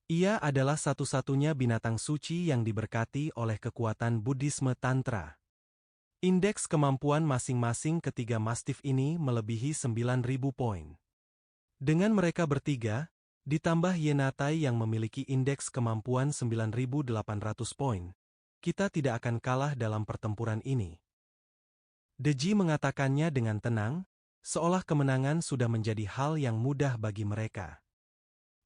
Ia adalah satu-satunya binatang suci yang diberkati oleh kekuatan Buddhisme Tantra. Indeks kemampuan masing-masing ketiga Mastiff ini melebihi 9.000 poin. Dengan mereka bertiga, ditambah Yinatai yang memiliki indeks kemampuan 9.800 poin, kita tidak akan kalah dalam pertempuran ini. Deji mengatakannya dengan tenang, seolah kemenangan sudah menjadi hal yang mudah bagi mereka.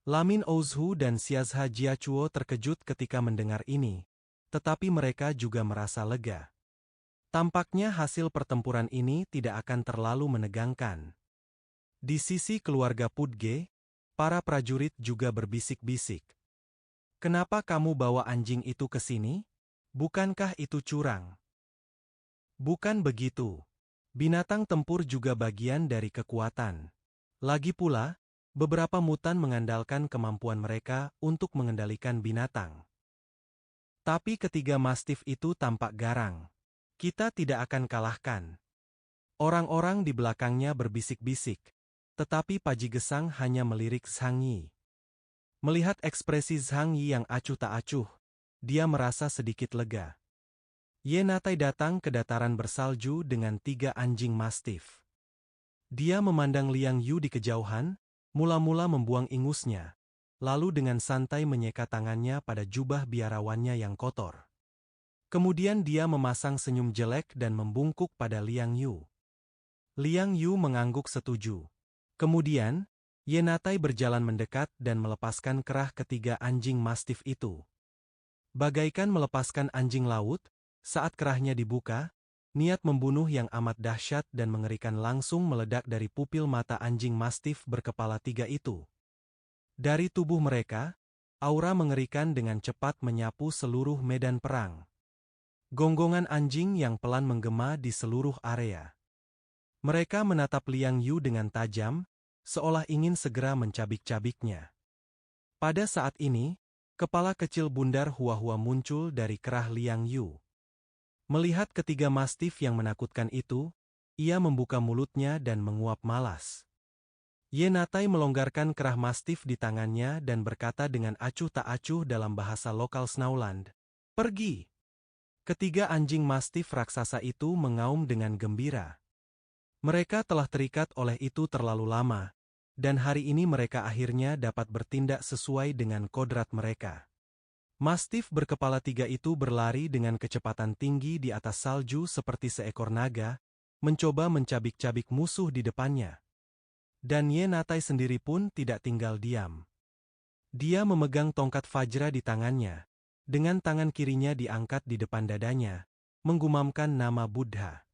Lamin Ouzhu dan Xiazha Jiachuo terkejut ketika mendengar ini, tetapi mereka juga merasa lega. Tampaknya hasil pertempuran ini tidak akan terlalu menegangkan. Di sisi keluarga Pudge, para prajurit juga berbisik-bisik. Kenapa kamu bawa anjing itu ke sini? Bukankah itu curang? Bukan begitu. Binatang tempur juga bagian dari kekuatan. Lagi pula, beberapa mutan mengandalkan kemampuan mereka untuk mengendalikan binatang. Tapi ketiga Mastiff itu tampak garang. Kita tidak akan kalahkan. Orang-orang di belakangnya berbisik-bisik, tetapi Paji Gesang hanya melirik Zhang Yi. Melihat ekspresi Zhang Yi yang acuh tak acuh, dia merasa sedikit lega. Yinatai datang ke dataran bersalju dengan 3 anjing Mastiff. Dia memandang Liang Yu di kejauhan, mula-mula membuang ingusnya, lalu dengan santai menyeka tangannya pada jubah biarawannya yang kotor. Kemudian dia memasang senyum jelek dan membungkuk pada Liang Yu. Liang Yu mengangguk setuju. Kemudian, Yinatai berjalan mendekat dan melepaskan kerah ketiga anjing Mastiff itu. Bagaikan melepaskan anjing laut, saat kerahnya dibuka, niat membunuh yang amat dahsyat dan mengerikan langsung meledak dari pupil mata anjing Mastiff berkepala 3 itu. Dari tubuh mereka, aura mengerikan dengan cepat menyapu seluruh medan perang. Gonggongan anjing yang pelan menggema di seluruh area. Mereka menatap Liang Yu dengan tajam, seolah ingin segera mencabik-cabiknya. Pada saat ini, kepala kecil bundar Hua-Hua muncul dari kerah Liang Yu. Melihat ketiga Mastiff yang menakutkan itu, ia membuka mulutnya dan menguap malas. Ye Natai melonggarkan kerah mastif di tangannya dan berkata dengan acuh tak acuh dalam bahasa lokal Snowland, "Pergi!" Ketiga anjing mastif raksasa itu mengaum dengan gembira. Mereka telah terikat oleh itu terlalu lama, dan hari ini mereka akhirnya dapat bertindak sesuai dengan kodrat mereka. Mastif berkepala tiga itu berlari dengan kecepatan tinggi di atas salju seperti seekor naga, mencoba mencabik-cabik musuh di depannya. Dan Ye Natai sendiri pun tidak tinggal diam. Dia memegang tongkat Vajra di tangannya, dengan tangan kirinya diangkat di depan dadanya, menggumamkan nama Buddha.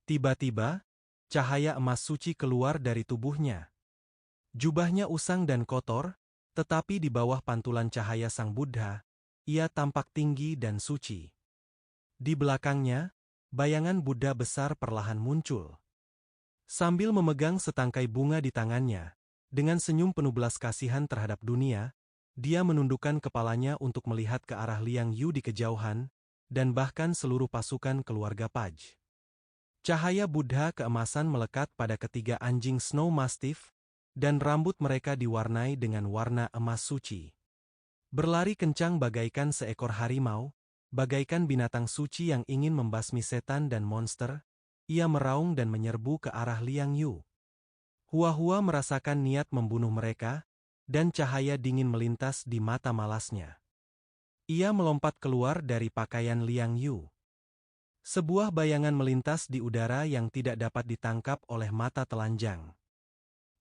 Tiba-tiba, cahaya emas suci keluar dari tubuhnya. Jubahnya usang dan kotor, tetapi di bawah pantulan cahaya sang Buddha, ia tampak tinggi dan suci. Di belakangnya, bayangan Buddha besar perlahan muncul. Sambil memegang setangkai bunga di tangannya, dengan senyum penuh belas kasihan terhadap dunia, dia menundukkan kepalanya untuk melihat ke arah Liang Yu di kejauhan, dan bahkan seluruh pasukan keluarga Paj. Cahaya Buddha keemasan melekat pada ketiga anjing Snow Mastiff, dan rambut mereka diwarnai dengan warna emas suci. Berlari kencang bagaikan seekor harimau, bagaikan binatang suci yang ingin membasmi setan dan monster, ia meraung dan menyerbu ke arah Liang Yu. Hua-Hua merasakan niat membunuh mereka, dan cahaya dingin melintas di mata malasnya. Ia melompat keluar dari pakaian Liang Yu. Sebuah bayangan melintas di udara yang tidak dapat ditangkap oleh mata telanjang.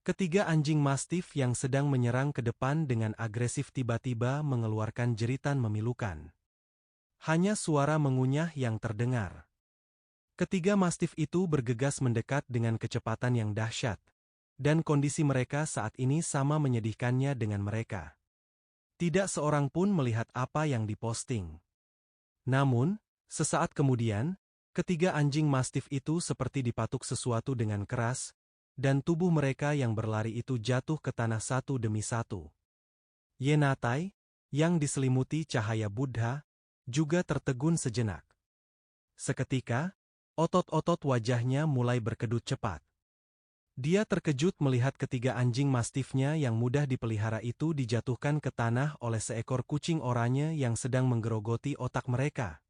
Ketiga anjing mastif yang sedang menyerang ke depan dengan agresif tiba-tiba mengeluarkan jeritan memilukan. Hanya suara mengunyah yang terdengar. Ketiga mastif itu bergegas mendekat dengan kecepatan yang dahsyat, dan kondisi mereka saat ini sama menyedihkannya dengan mereka. Tidak seorang pun melihat apa yang diposting. Namun, sesaat kemudian, ketiga anjing mastif itu seperti dipatuk sesuatu dengan keras, dan tubuh mereka yang berlari itu jatuh ke tanah satu demi satu. Ye Natai, yang diselimuti cahaya Buddha, juga tertegun sejenak. Seketika, otot-otot wajahnya mulai berkedut cepat. Dia terkejut melihat ketiga anjing mastifnya yang mudah dipelihara itu dijatuhkan ke tanah oleh seekor kucing oranye yang sedang menggerogoti otak mereka.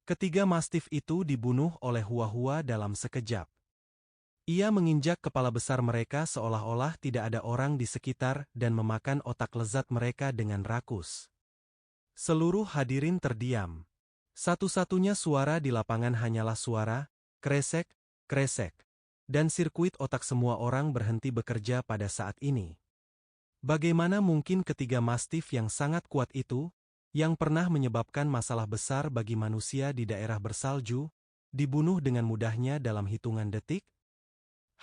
Ketiga mastif itu dibunuh oleh Hua-Hua dalam sekejap. Ia menginjak kepala besar mereka seolah-olah tidak ada orang di sekitar dan memakan otak lezat mereka dengan rakus. Seluruh hadirin terdiam. Satu-satunya suara di lapangan hanyalah suara, kresek, kresek. Dan sirkuit otak semua orang berhenti bekerja pada saat ini. Bagaimana mungkin ketiga mastif yang sangat kuat itu, yang pernah menyebabkan masalah besar bagi manusia di daerah bersalju, dibunuh dengan mudahnya dalam hitungan detik?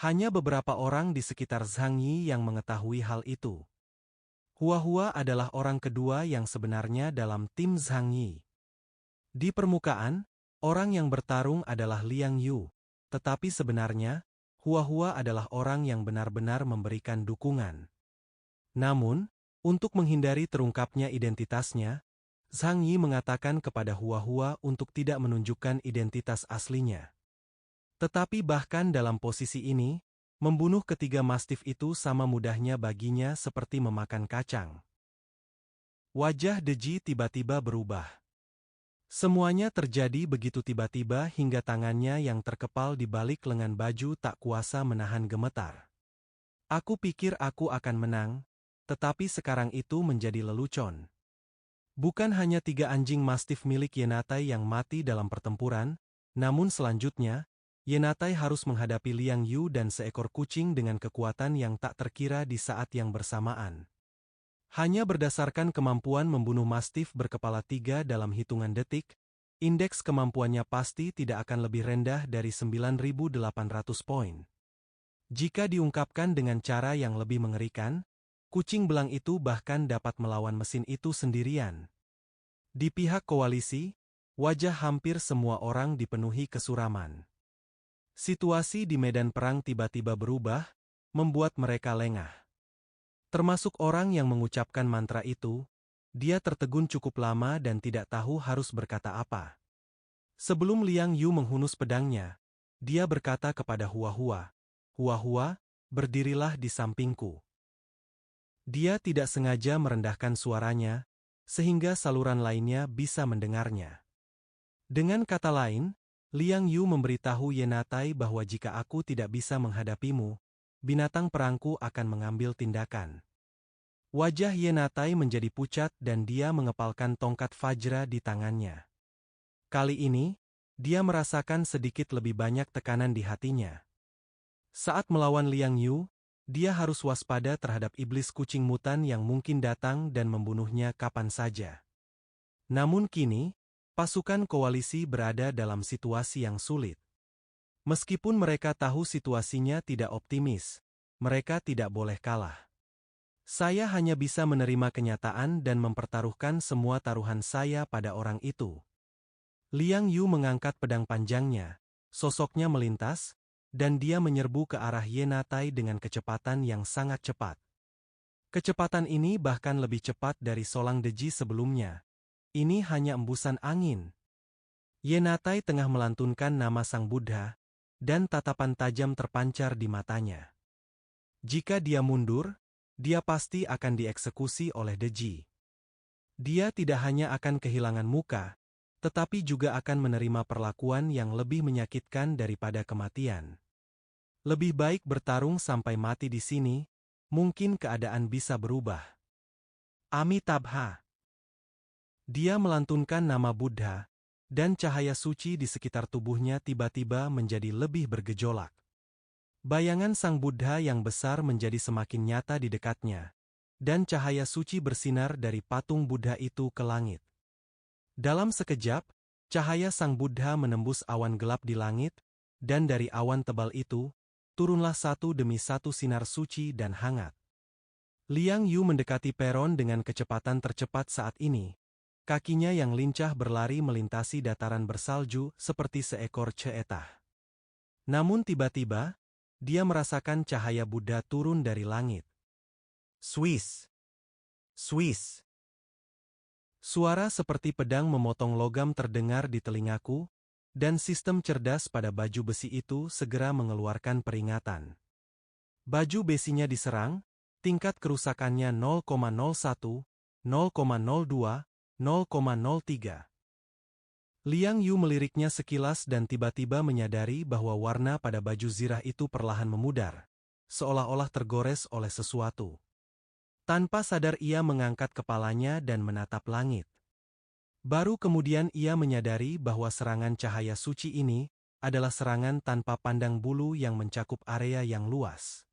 Hanya beberapa orang di sekitar Zhang Yi yang mengetahui hal itu. Hua-Hua adalah orang kedua yang sebenarnya dalam tim Zhang Yi. Di permukaan, orang yang bertarung adalah Liang Yu, tetapi sebenarnya, Hua-Hua adalah orang yang benar-benar memberikan dukungan. Namun, untuk menghindari terungkapnya identitasnya, Zhang Yi mengatakan kepada Hua-Hua untuk tidak menunjukkan identitas aslinya. Tetapi bahkan dalam posisi ini, membunuh ketiga mastif itu sama mudahnya baginya seperti memakan kacang. Wajah Deji tiba-tiba berubah. Semuanya terjadi begitu tiba-tiba hingga tangannya yang terkepal di balik lengan baju tak kuasa menahan gemetar. Aku pikir aku akan menang, tetapi sekarang itu menjadi lelucon. Bukan hanya 3 anjing mastif milik Ye Natai yang mati dalam pertempuran, namun selanjutnya, Ye Natai harus menghadapi Liang Yu dan seekor kucing dengan kekuatan yang tak terkira di saat yang bersamaan. Hanya berdasarkan kemampuan membunuh mastif berkepala 3 dalam hitungan detik, indeks kemampuannya pasti tidak akan lebih rendah dari 9.800 poin. Jika diungkapkan dengan cara yang lebih mengerikan, kucing belang itu bahkan dapat melawan mesin itu sendirian. Di pihak koalisi, wajah hampir semua orang dipenuhi kesuraman. Situasi di medan perang tiba-tiba berubah, membuat mereka lengah. Termasuk orang yang mengucapkan mantra itu, dia tertegun cukup lama dan tidak tahu harus berkata apa. Sebelum Liang Yu menghunus pedangnya, dia berkata kepada Hua-Hua, "Hua-Hua, berdirilah di sampingku. Dia tidak sengaja merendahkan suaranya, sehingga saluran lainnya bisa mendengarnya. Dengan kata lain, Liang Yu memberitahu Yenatai bahwa jika aku tidak bisa menghadapimu, binatang perangku akan mengambil tindakan. Wajah Yenatai menjadi pucat dan dia mengepalkan tongkat Vajra di tangannya. Kali ini, dia merasakan sedikit lebih banyak tekanan di hatinya. Saat melawan Liang Yu, dia harus waspada terhadap iblis kucing mutan yang mungkin datang dan membunuhnya kapan saja. Namun kini, pasukan koalisi berada dalam situasi yang sulit. Meskipun mereka tahu situasinya tidak optimis, mereka tidak boleh kalah. Saya hanya bisa menerima kenyataan dan mempertaruhkan semua taruhan saya pada orang itu. Liang Yu mengangkat pedang panjangnya, sosoknya melintas, dan dia menyerbu ke arah Yenatai dengan kecepatan yang sangat cepat. Kecepatan ini bahkan lebih cepat dari Solang Deji sebelumnya. Ini hanya embusan angin. Yenatai tengah melantunkan nama Sang Buddha, dan tatapan tajam terpancar di matanya. Jika dia mundur, dia pasti akan dieksekusi oleh Deji. Dia tidak hanya akan kehilangan muka, tetapi juga akan menerima perlakuan yang lebih menyakitkan daripada kematian. Lebih baik bertarung sampai mati di sini, mungkin keadaan bisa berubah. Amitabha. Dia melantunkan nama Buddha, dan cahaya suci di sekitar tubuhnya tiba-tiba menjadi lebih bergejolak. Bayangan Sang Buddha yang besar menjadi semakin nyata di dekatnya, dan cahaya suci bersinar dari patung Buddha itu ke langit. Dalam sekejap, cahaya Sang Buddha menembus awan gelap di langit, dan dari awan tebal itu, turunlah satu demi satu sinar suci dan hangat. Liang Yu mendekati peron dengan kecepatan tercepat saat ini. Kakinya yang lincah berlari melintasi dataran bersalju seperti seekor ceetah. Namun tiba-tiba, dia merasakan cahaya Buddha turun dari langit. Swiss! Swiss! Suara seperti pedang memotong logam terdengar di telingaku, dan sistem cerdas pada baju besi itu segera mengeluarkan peringatan. Baju besinya diserang, tingkat kerusakannya 0,01, 0,02, 0,03. Liang Yu meliriknya sekilas dan tiba-tiba menyadari bahwa warna pada baju zirah itu perlahan memudar, seolah-olah tergores oleh sesuatu. Tanpa sadar ia mengangkat kepalanya dan menatap langit. Baru kemudian ia menyadari bahwa serangan cahaya suci ini adalah serangan tanpa pandang bulu yang mencakup area yang luas.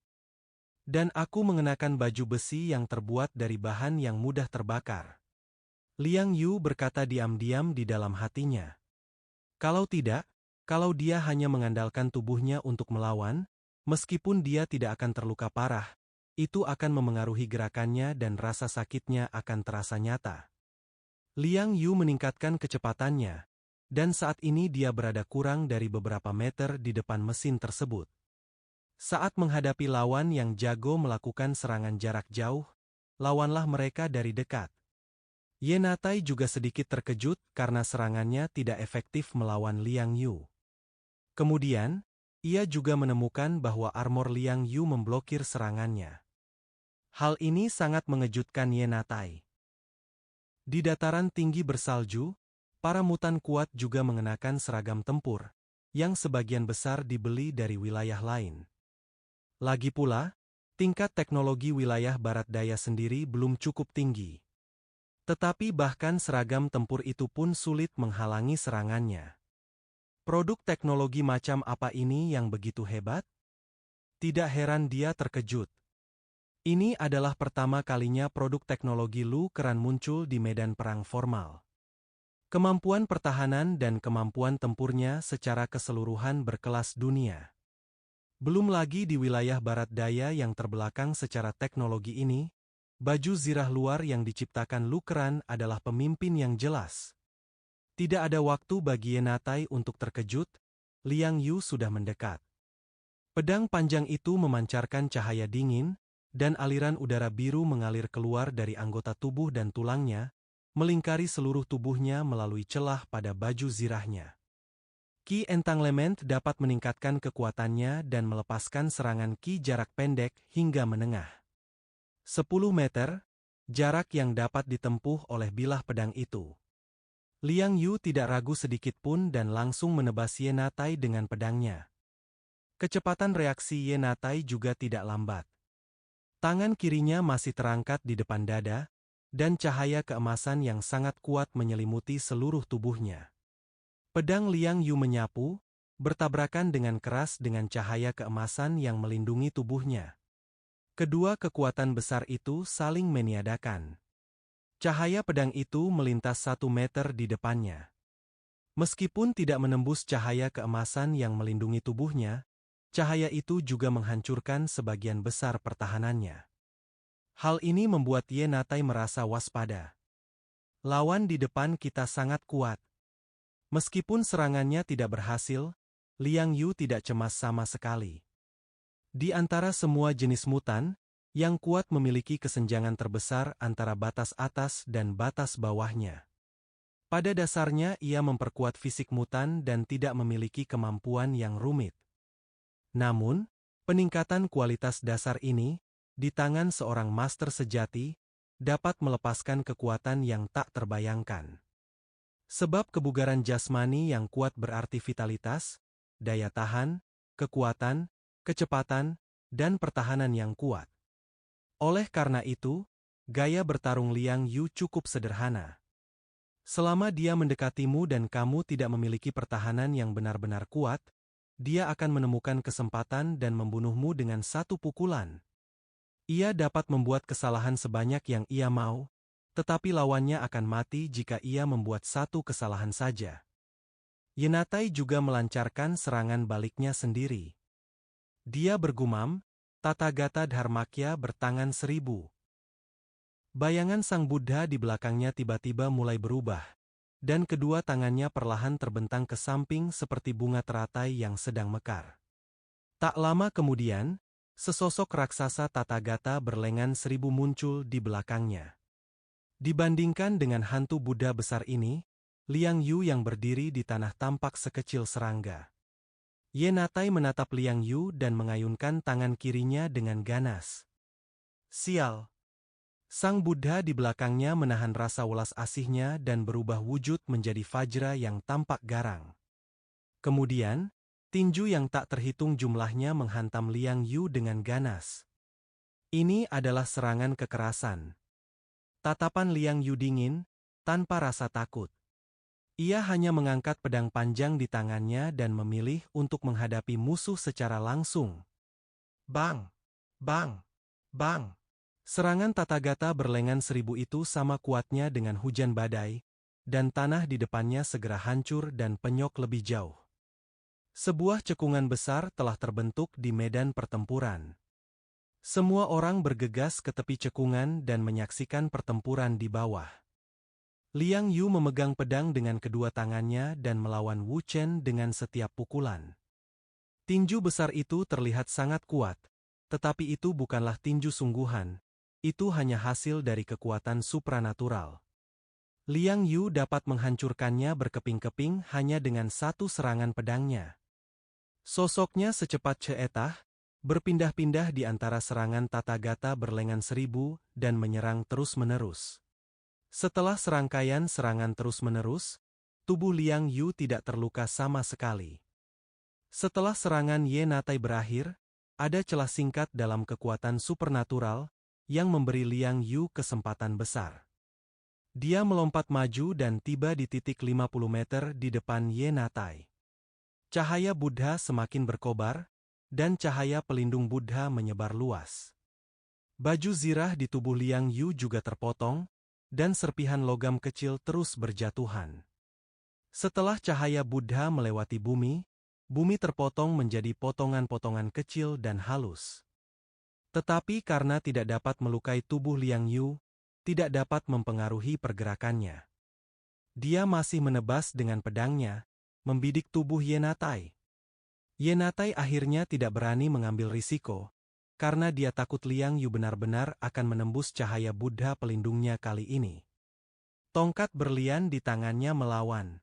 Dan aku mengenakan baju besi yang terbuat dari bahan yang mudah terbakar. Liang Yu berkata diam-diam di dalam hatinya. Kalau tidak, kalau dia hanya mengandalkan tubuhnya untuk melawan, meskipun dia tidak akan terluka parah, itu akan memengaruhi gerakannya dan rasa sakitnya akan terasa nyata. Liang Yu meningkatkan kecepatannya, dan saat ini dia berada kurang dari beberapa meter di depan mesin tersebut. Saat menghadapi lawan yang jago melakukan serangan jarak jauh, lawanlah mereka dari dekat. Yenatai juga sedikit terkejut karena serangannya tidak efektif melawan Liang Yu. Kemudian, ia juga menemukan bahwa armor Liang Yu memblokir serangannya. Hal ini sangat mengejutkan Yenatai. Di dataran tinggi bersalju, para mutan kuat juga mengenakan seragam tempur, yang sebagian besar dibeli dari wilayah lain. Lagi pula, tingkat teknologi wilayah barat daya sendiri belum cukup tinggi. Tetapi bahkan seragam tempur itu pun sulit menghalangi serangannya. Produk teknologi macam apa ini yang begitu hebat? Tidak heran dia terkejut. Ini adalah pertama kalinya produk teknologi Lu Keran muncul di medan perang formal. Kemampuan pertahanan dan kemampuan tempurnya secara keseluruhan berkelas dunia. Belum lagi di wilayah barat daya yang terbelakang secara teknologi ini, baju zirah luar yang diciptakan Lu Keran adalah pemimpin yang jelas. Tidak ada waktu bagi Yenatai untuk terkejut, Liang Yu sudah mendekat. Pedang panjang itu memancarkan cahaya dingin, dan aliran udara biru mengalir keluar dari anggota tubuh dan tulangnya, melingkari seluruh tubuhnya melalui celah pada baju zirahnya. Ki Entanglement dapat meningkatkan kekuatannya dan melepaskan serangan Ki jarak pendek hingga menengah. 10 meter, jarak yang dapat ditempuh oleh bilah pedang itu. Liang Yu tidak ragu sedikitpun dan langsung menebas Ye Natai dengan pedangnya. Kecepatan reaksi Ye Natai juga tidak lambat. Tangan kirinya masih terangkat di depan dada, dan cahaya keemasan yang sangat kuat menyelimuti seluruh tubuhnya. Pedang Liang Yu menyapu, bertabrakan dengan keras dengan cahaya keemasan yang melindungi tubuhnya. Kedua kekuatan besar itu saling meniadakan. Cahaya pedang itu melintas 1 meter di depannya. Meskipun tidak menembus cahaya keemasan yang melindungi tubuhnya, cahaya itu juga menghancurkan sebagian besar pertahanannya. Hal ini membuat Ye Natai merasa waspada. Lawan di depan kita sangat kuat. Meskipun serangannya tidak berhasil, Liang Yu tidak cemas sama sekali. Di antara semua jenis mutan, yang kuat memiliki kesenjangan terbesar antara batas atas dan batas bawahnya. Pada dasarnya ia memperkuat fisik mutan dan tidak memiliki kemampuan yang rumit. Namun, peningkatan kualitas dasar ini, di tangan seorang master sejati, dapat melepaskan kekuatan yang tak terbayangkan. Sebab kebugaran jasmani yang kuat berarti vitalitas, daya tahan, kekuatan, kecepatan, dan pertahanan yang kuat. Oleh karena itu, gaya bertarung Liang Yu cukup sederhana. Selama dia mendekatimu dan kamu tidak memiliki pertahanan yang benar-benar kuat, dia akan menemukan kesempatan dan membunuhmu dengan satu pukulan. Ia dapat membuat kesalahan sebanyak yang ia mau, tetapi lawannya akan mati jika ia membuat satu kesalahan saja. Ye Natai juga melancarkan serangan baliknya sendiri. Dia bergumam, Tathagata Dharmakya bertangan 1000. Bayangan Sang Buddha di belakangnya tiba-tiba mulai berubah, dan kedua tangannya perlahan terbentang ke samping seperti bunga teratai yang sedang mekar. Tak lama kemudian, sesosok raksasa Tathagata berlengan 1000 muncul di belakangnya. Dibandingkan dengan hantu Buddha besar ini, Liang Yu yang berdiri di tanah tampak sekecil serangga. Ye Natai menatap Liang Yu dan mengayunkan tangan kirinya dengan ganas. Sial! Sang Buddha di belakangnya menahan rasa welas asihnya dan berubah wujud menjadi Vajra yang tampak garang. Kemudian, tinju yang tak terhitung jumlahnya menghantam Liang Yu dengan ganas. Ini adalah serangan kekerasan. Tatapan Liang Yu dingin, tanpa rasa takut. Ia hanya mengangkat pedang panjang di tangannya dan memilih untuk menghadapi musuh secara langsung. Bang! Bang! Bang! Serangan Tathagata berlengan 1000 itu sama kuatnya dengan hujan badai, dan tanah di depannya segera hancur dan penyok lebih jauh. Sebuah cekungan besar telah terbentuk di medan pertempuran. Semua orang bergegas ke tepi cekungan dan menyaksikan pertempuran di bawah. Liang Yu memegang pedang dengan kedua tangannya dan melawan Wu Chen dengan setiap pukulan. Tinju besar itu terlihat sangat kuat, tetapi itu bukanlah tinju sungguhan. Itu hanya hasil dari kekuatan supranatural. Liang Yu dapat menghancurkannya berkeping-keping hanya dengan satu serangan pedangnya. Sosoknya secepat ceetah, berpindah-pindah di antara serangan Tathagata berlengan 1000 dan menyerang terus-menerus. Setelah serangkaian serangan terus-menerus, tubuh Liang Yu tidak terluka sama sekali. Setelah serangan Ye Natai berakhir, ada celah singkat dalam kekuatan supernatural, yang memberi Liang Yu kesempatan besar. Dia melompat maju dan tiba di titik 50 meter di depan Ye Natai. Cahaya Buddha semakin berkobar, dan cahaya pelindung Buddha menyebar luas. Baju zirah di tubuh Liang Yu juga terpotong, dan serpihan logam kecil terus berjatuhan. Setelah cahaya Buddha melewati bumi, bumi terpotong menjadi potongan-potongan kecil dan halus. Tetapi karena tidak dapat melukai tubuh Liang Yu, tidak dapat mempengaruhi pergerakannya. Dia masih menebas dengan pedangnya, membidik tubuh Ye Natai. Ye Natai akhirnya tidak berani mengambil risiko, karena dia takut Liang Yu benar-benar akan menembus cahaya Buddha pelindungnya kali ini. Tongkat berlian di tangannya melawan.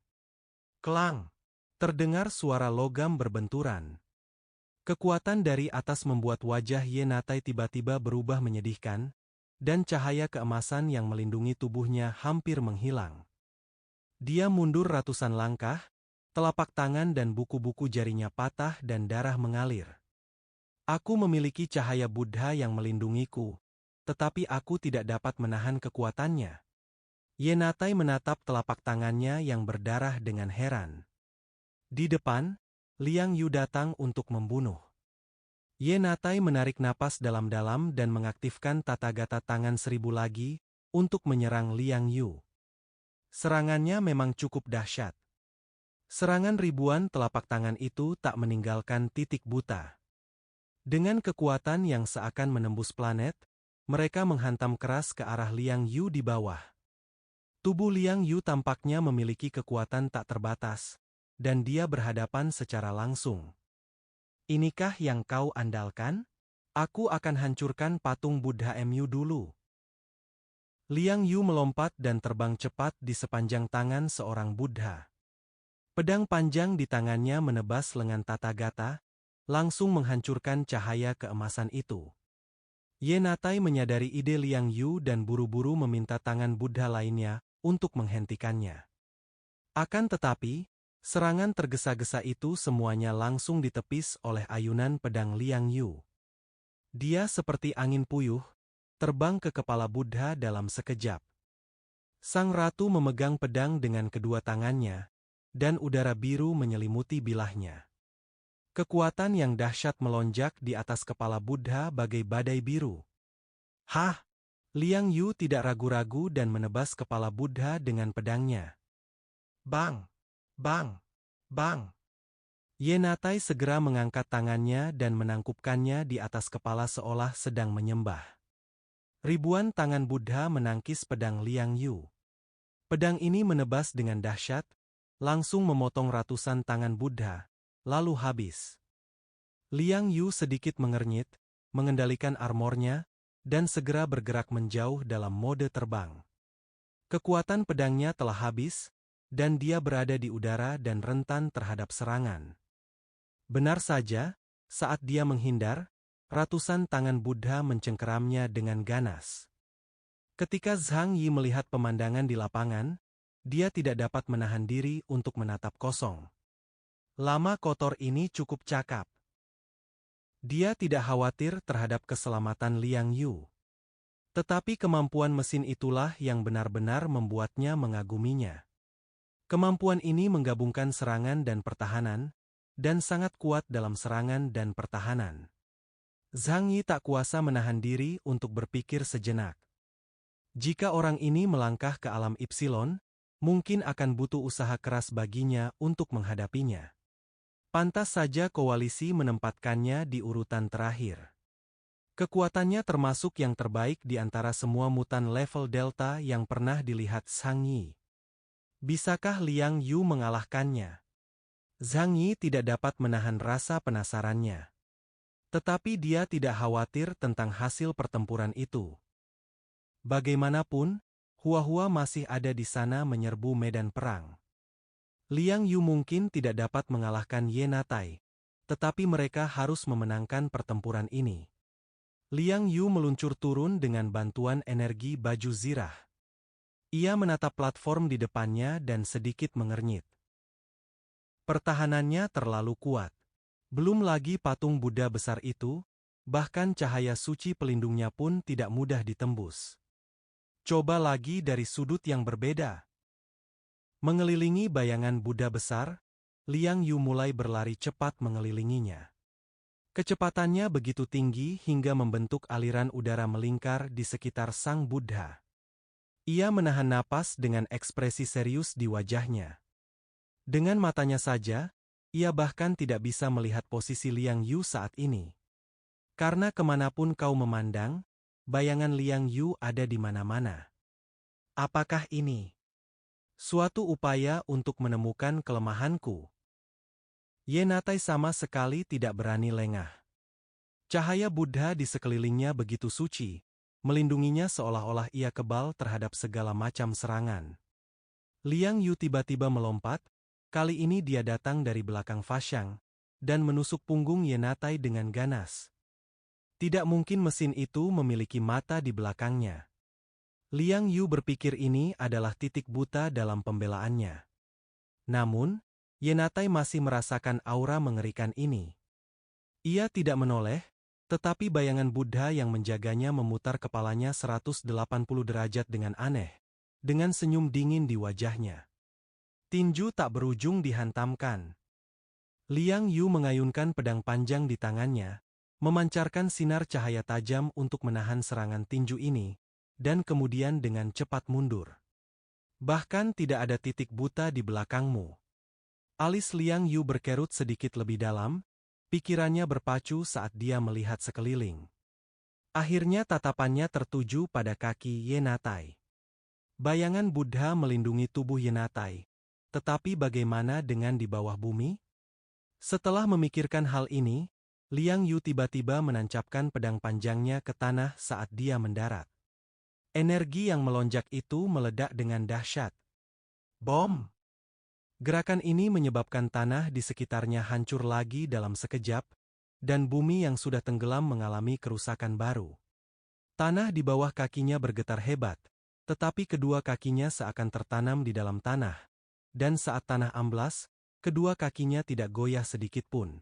Kelang! Terdengar suara logam berbenturan. Kekuatan dari atas membuat wajah Ye Natai tiba-tiba berubah menyedihkan, dan cahaya keemasan yang melindungi tubuhnya hampir menghilang. Dia mundur ratusan langkah, telapak tangan dan buku-buku jarinya patah dan darah mengalir. Aku memiliki cahaya Buddha yang melindungiku, tetapi aku tidak dapat menahan kekuatannya. Ye Natai menatap telapak tangannya yang berdarah dengan heran. Di depan, Liang Yu datang untuk membunuh. Ye Natai menarik napas dalam-dalam dan mengaktifkan tata gata tangan 1000 lagi untuk menyerang Liang Yu. Serangannya memang cukup dahsyat. Serangan ribuan telapak tangan itu tak meninggalkan titik buta. Dengan kekuatan yang seakan menembus planet, mereka menghantam keras ke arah Liang Yu di bawah. Tubuh Liang Yu tampaknya memiliki kekuatan tak terbatas, dan dia berhadapan secara langsung. Inikah yang kau andalkan? Aku akan hancurkan patung Buddha Mu dulu. Liang Yu melompat dan terbang cepat di sepanjang tangan seorang Buddha. Pedang panjang di tangannya menebas lengan tata gata, langsung menghancurkan cahaya keemasan itu. Ye Natai menyadari ide Liang Yu dan buru-buru meminta tangan Buddha lainnya untuk menghentikannya. Akan tetapi, serangan tergesa-gesa itu semuanya langsung ditepis oleh ayunan pedang Liang Yu. Dia seperti angin puyuh, terbang ke kepala Buddha dalam sekejap. Sang ratu memegang pedang dengan kedua tangannya, dan udara biru menyelimuti bilahnya. Kekuatan yang dahsyat melonjak di atas kepala Buddha bagai badai biru. Hah! Liang Yu tidak ragu-ragu dan menebas kepala Buddha dengan pedangnya. Bang! Bang! Bang! Ye Natai segera mengangkat tangannya dan menangkupkannya di atas kepala seolah sedang menyembah. Ribuan tangan Buddha menangkis pedang Liang Yu. Pedang ini menebas dengan dahsyat, langsung memotong ratusan tangan Buddha, lalu habis. Liang Yu sedikit mengernyit, mengendalikan armornya, dan segera bergerak menjauh dalam mode terbang. Kekuatan pedangnya telah habis, dan dia berada di udara dan rentan terhadap serangan. Benar saja, saat dia menghindar, ratusan tangan Buddha mencengkeramnya dengan ganas. Ketika Zhang Yi melihat pemandangan di lapangan, dia tidak dapat menahan diri untuk menatap kosong. Lama kotor ini cukup cakap. Dia tidak khawatir terhadap keselamatan Liang Yu. Tetapi kemampuan mesin itulah yang benar-benar membuatnya mengaguminya. Kemampuan ini menggabungkan serangan dan pertahanan, dan sangat kuat dalam serangan dan pertahanan. Zhang Yi tak kuasa menahan diri untuk berpikir sejenak. Jika orang ini melangkah ke alam Ipsilon, mungkin akan butuh usaha keras baginya untuk menghadapinya. Pantas saja koalisi menempatkannya di urutan terakhir. Kekuatannya termasuk yang terbaik di antara semua mutan level Delta yang pernah dilihat Zhang Yi. Bisakah Liang Yu mengalahkannya? Zhang Yi tidak dapat menahan rasa penasarannya. Tetapi dia tidak khawatir tentang hasil pertempuran itu. Bagaimanapun, Hua-Hua masih ada di sana menyerbu medan perang. Liang Yu mungkin tidak dapat mengalahkan Ye Natai, tetapi mereka harus memenangkan pertempuran ini. Liang Yu meluncur turun dengan bantuan energi baju zirah. Ia menatap platform di depannya dan sedikit mengernyit. Pertahanannya terlalu kuat. Belum lagi patung Buddha besar itu, bahkan cahaya suci pelindungnya pun tidak mudah ditembus. Coba lagi dari sudut yang berbeda. Mengelilingi bayangan Buddha besar, Liang Yu mulai berlari cepat mengelilinginya. Kecepatannya begitu tinggi hingga membentuk aliran udara melingkar di sekitar sang Buddha. Ia menahan napas dengan ekspresi serius di wajahnya. Dengan matanya saja, ia bahkan tidak bisa melihat posisi Liang Yu saat ini. Karena kemanapun kau memandang, bayangan Liang Yu ada di mana-mana. Apakah ini suatu upaya untuk menemukan kelemahanku? Ye Natai sama sekali tidak berani lengah. Cahaya Buddha di sekelilingnya begitu suci, melindunginya seolah-olah ia kebal terhadap segala macam serangan. Liang Yu tiba-tiba melompat, Kali ini dia datang dari belakang Fashang dan menusuk punggung Yenatai dengan ganas. Tidak mungkin mesin itu memiliki mata di belakangnya. Liang Yu berpikir ini adalah titik buta dalam pembelaannya. Namun, Yenatai masih merasakan aura mengerikan ini. Ia tidak menoleh, tetapi bayangan Buddha yang menjaganya memutar kepalanya 180 derajat dengan aneh, dengan senyum dingin di wajahnya. Tinju tak berujung dihantamkan. Liang Yu mengayunkan pedang panjang di tangannya, memancarkan sinar cahaya tajam untuk menahan serangan tinju ini, dan kemudian dengan cepat mundur. Bahkan tidak ada titik buta di belakangmu. Alis Liang Yu berkerut sedikit lebih dalam, pikirannya berpacu saat dia melihat sekeliling. Akhirnya tatapannya tertuju pada kaki Yenatai. Bayangan Buddha melindungi tubuh Yenatai, tetapi bagaimana dengan di bawah bumi? Setelah memikirkan hal ini, Liang Yu tiba-tiba menancapkan pedang panjangnya ke tanah saat dia mendarat. Energi yang melonjak itu meledak dengan dahsyat. Bom! Gerakan ini menyebabkan tanah di sekitarnya hancur lagi dalam sekejap, dan bumi yang sudah tenggelam mengalami kerusakan baru. Tanah di bawah kakinya bergetar hebat, tetapi kedua kakinya seakan tertanam di dalam tanah, dan saat tanah amblas, kedua kakinya tidak goyah sedikit pun.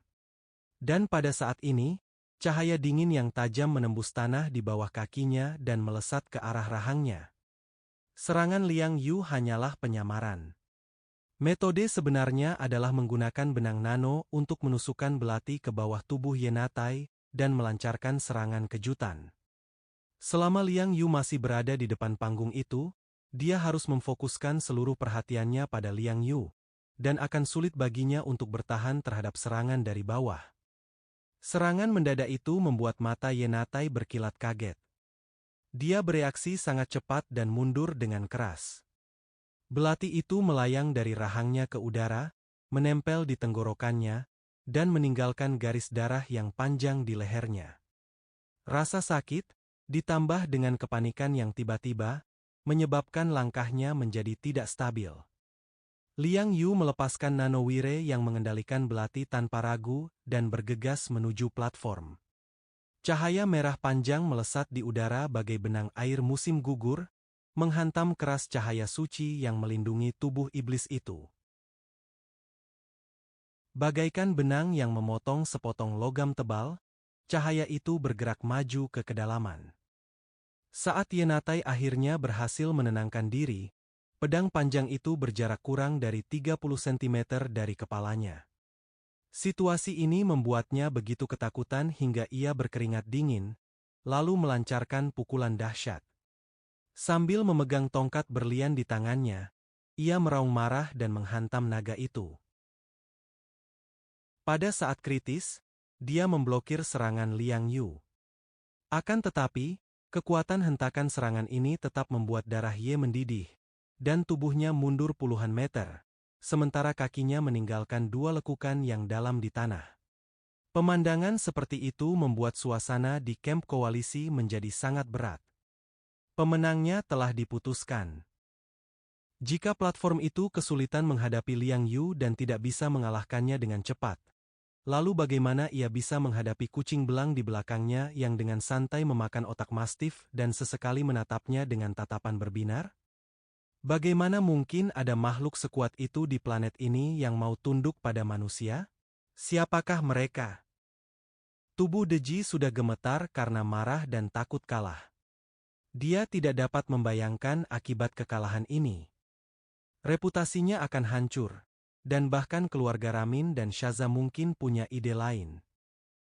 Dan pada saat ini, cahaya dingin yang tajam menembus tanah di bawah kakinya dan melesat ke arah rahangnya. Serangan Liang Yu hanyalah penyamaran. Metode sebenarnya adalah menggunakan benang nano untuk menusukkan belati ke bawah tubuh Yenatai dan melancarkan serangan kejutan. Selama Liang Yu masih berada di depan panggung itu, dia harus memfokuskan seluruh perhatiannya pada Liang Yu, dan akan sulit baginya untuk bertahan terhadap serangan dari bawah. Serangan mendadak itu membuat mata Yenatai berkilat kaget. Dia bereaksi sangat cepat dan mundur dengan keras. Belati itu melayang dari rahangnya ke udara, menempel di tenggorokannya, dan meninggalkan garis darah yang panjang di lehernya. Rasa sakit, ditambah dengan kepanikan yang tiba-tiba, menyebabkan langkahnya menjadi tidak stabil. Liang Yu melepaskan nanowire yang mengendalikan belati tanpa ragu dan bergegas menuju platform. Cahaya merah panjang melesat di udara bagai benang air musim gugur, menghantam keras cahaya suci yang melindungi tubuh iblis itu. Bagaikan benang yang memotong sepotong logam tebal, cahaya itu bergerak maju ke kedalaman. Saat Yenatai akhirnya berhasil menenangkan diri, pedang panjang itu berjarak kurang dari 30 cm dari kepalanya. Situasi ini membuatnya begitu ketakutan hingga ia berkeringat dingin, lalu melancarkan pukulan dahsyat. Sambil memegang tongkat berlian di tangannya, ia meraung marah dan menghantam naga itu. Pada saat kritis, dia memblokir serangan Liang Yu. Akan tetapi, kekuatan hentakan serangan ini tetap membuat darah Ye mendidih, dan tubuhnya mundur puluhan meter, sementara kakinya meninggalkan dua lekukan yang dalam di tanah. Pemandangan seperti itu membuat suasana di kamp koalisi menjadi sangat berat. Pemenangnya telah diputuskan. Jika platform itu kesulitan menghadapi Liang Yu dan tidak bisa mengalahkannya dengan cepat, lalu bagaimana ia bisa menghadapi kucing belang di belakangnya yang dengan santai memakan otak mastif dan sesekali menatapnya dengan tatapan berbinar? Bagaimana mungkin ada makhluk sekuat itu di planet ini yang mau tunduk pada manusia? Siapakah mereka? Tubuh Deji sudah gemetar karena marah dan takut kalah. Dia tidak dapat membayangkan akibat kekalahan ini. Reputasinya akan hancur, dan bahkan keluarga Ramin dan Shaza mungkin punya ide lain.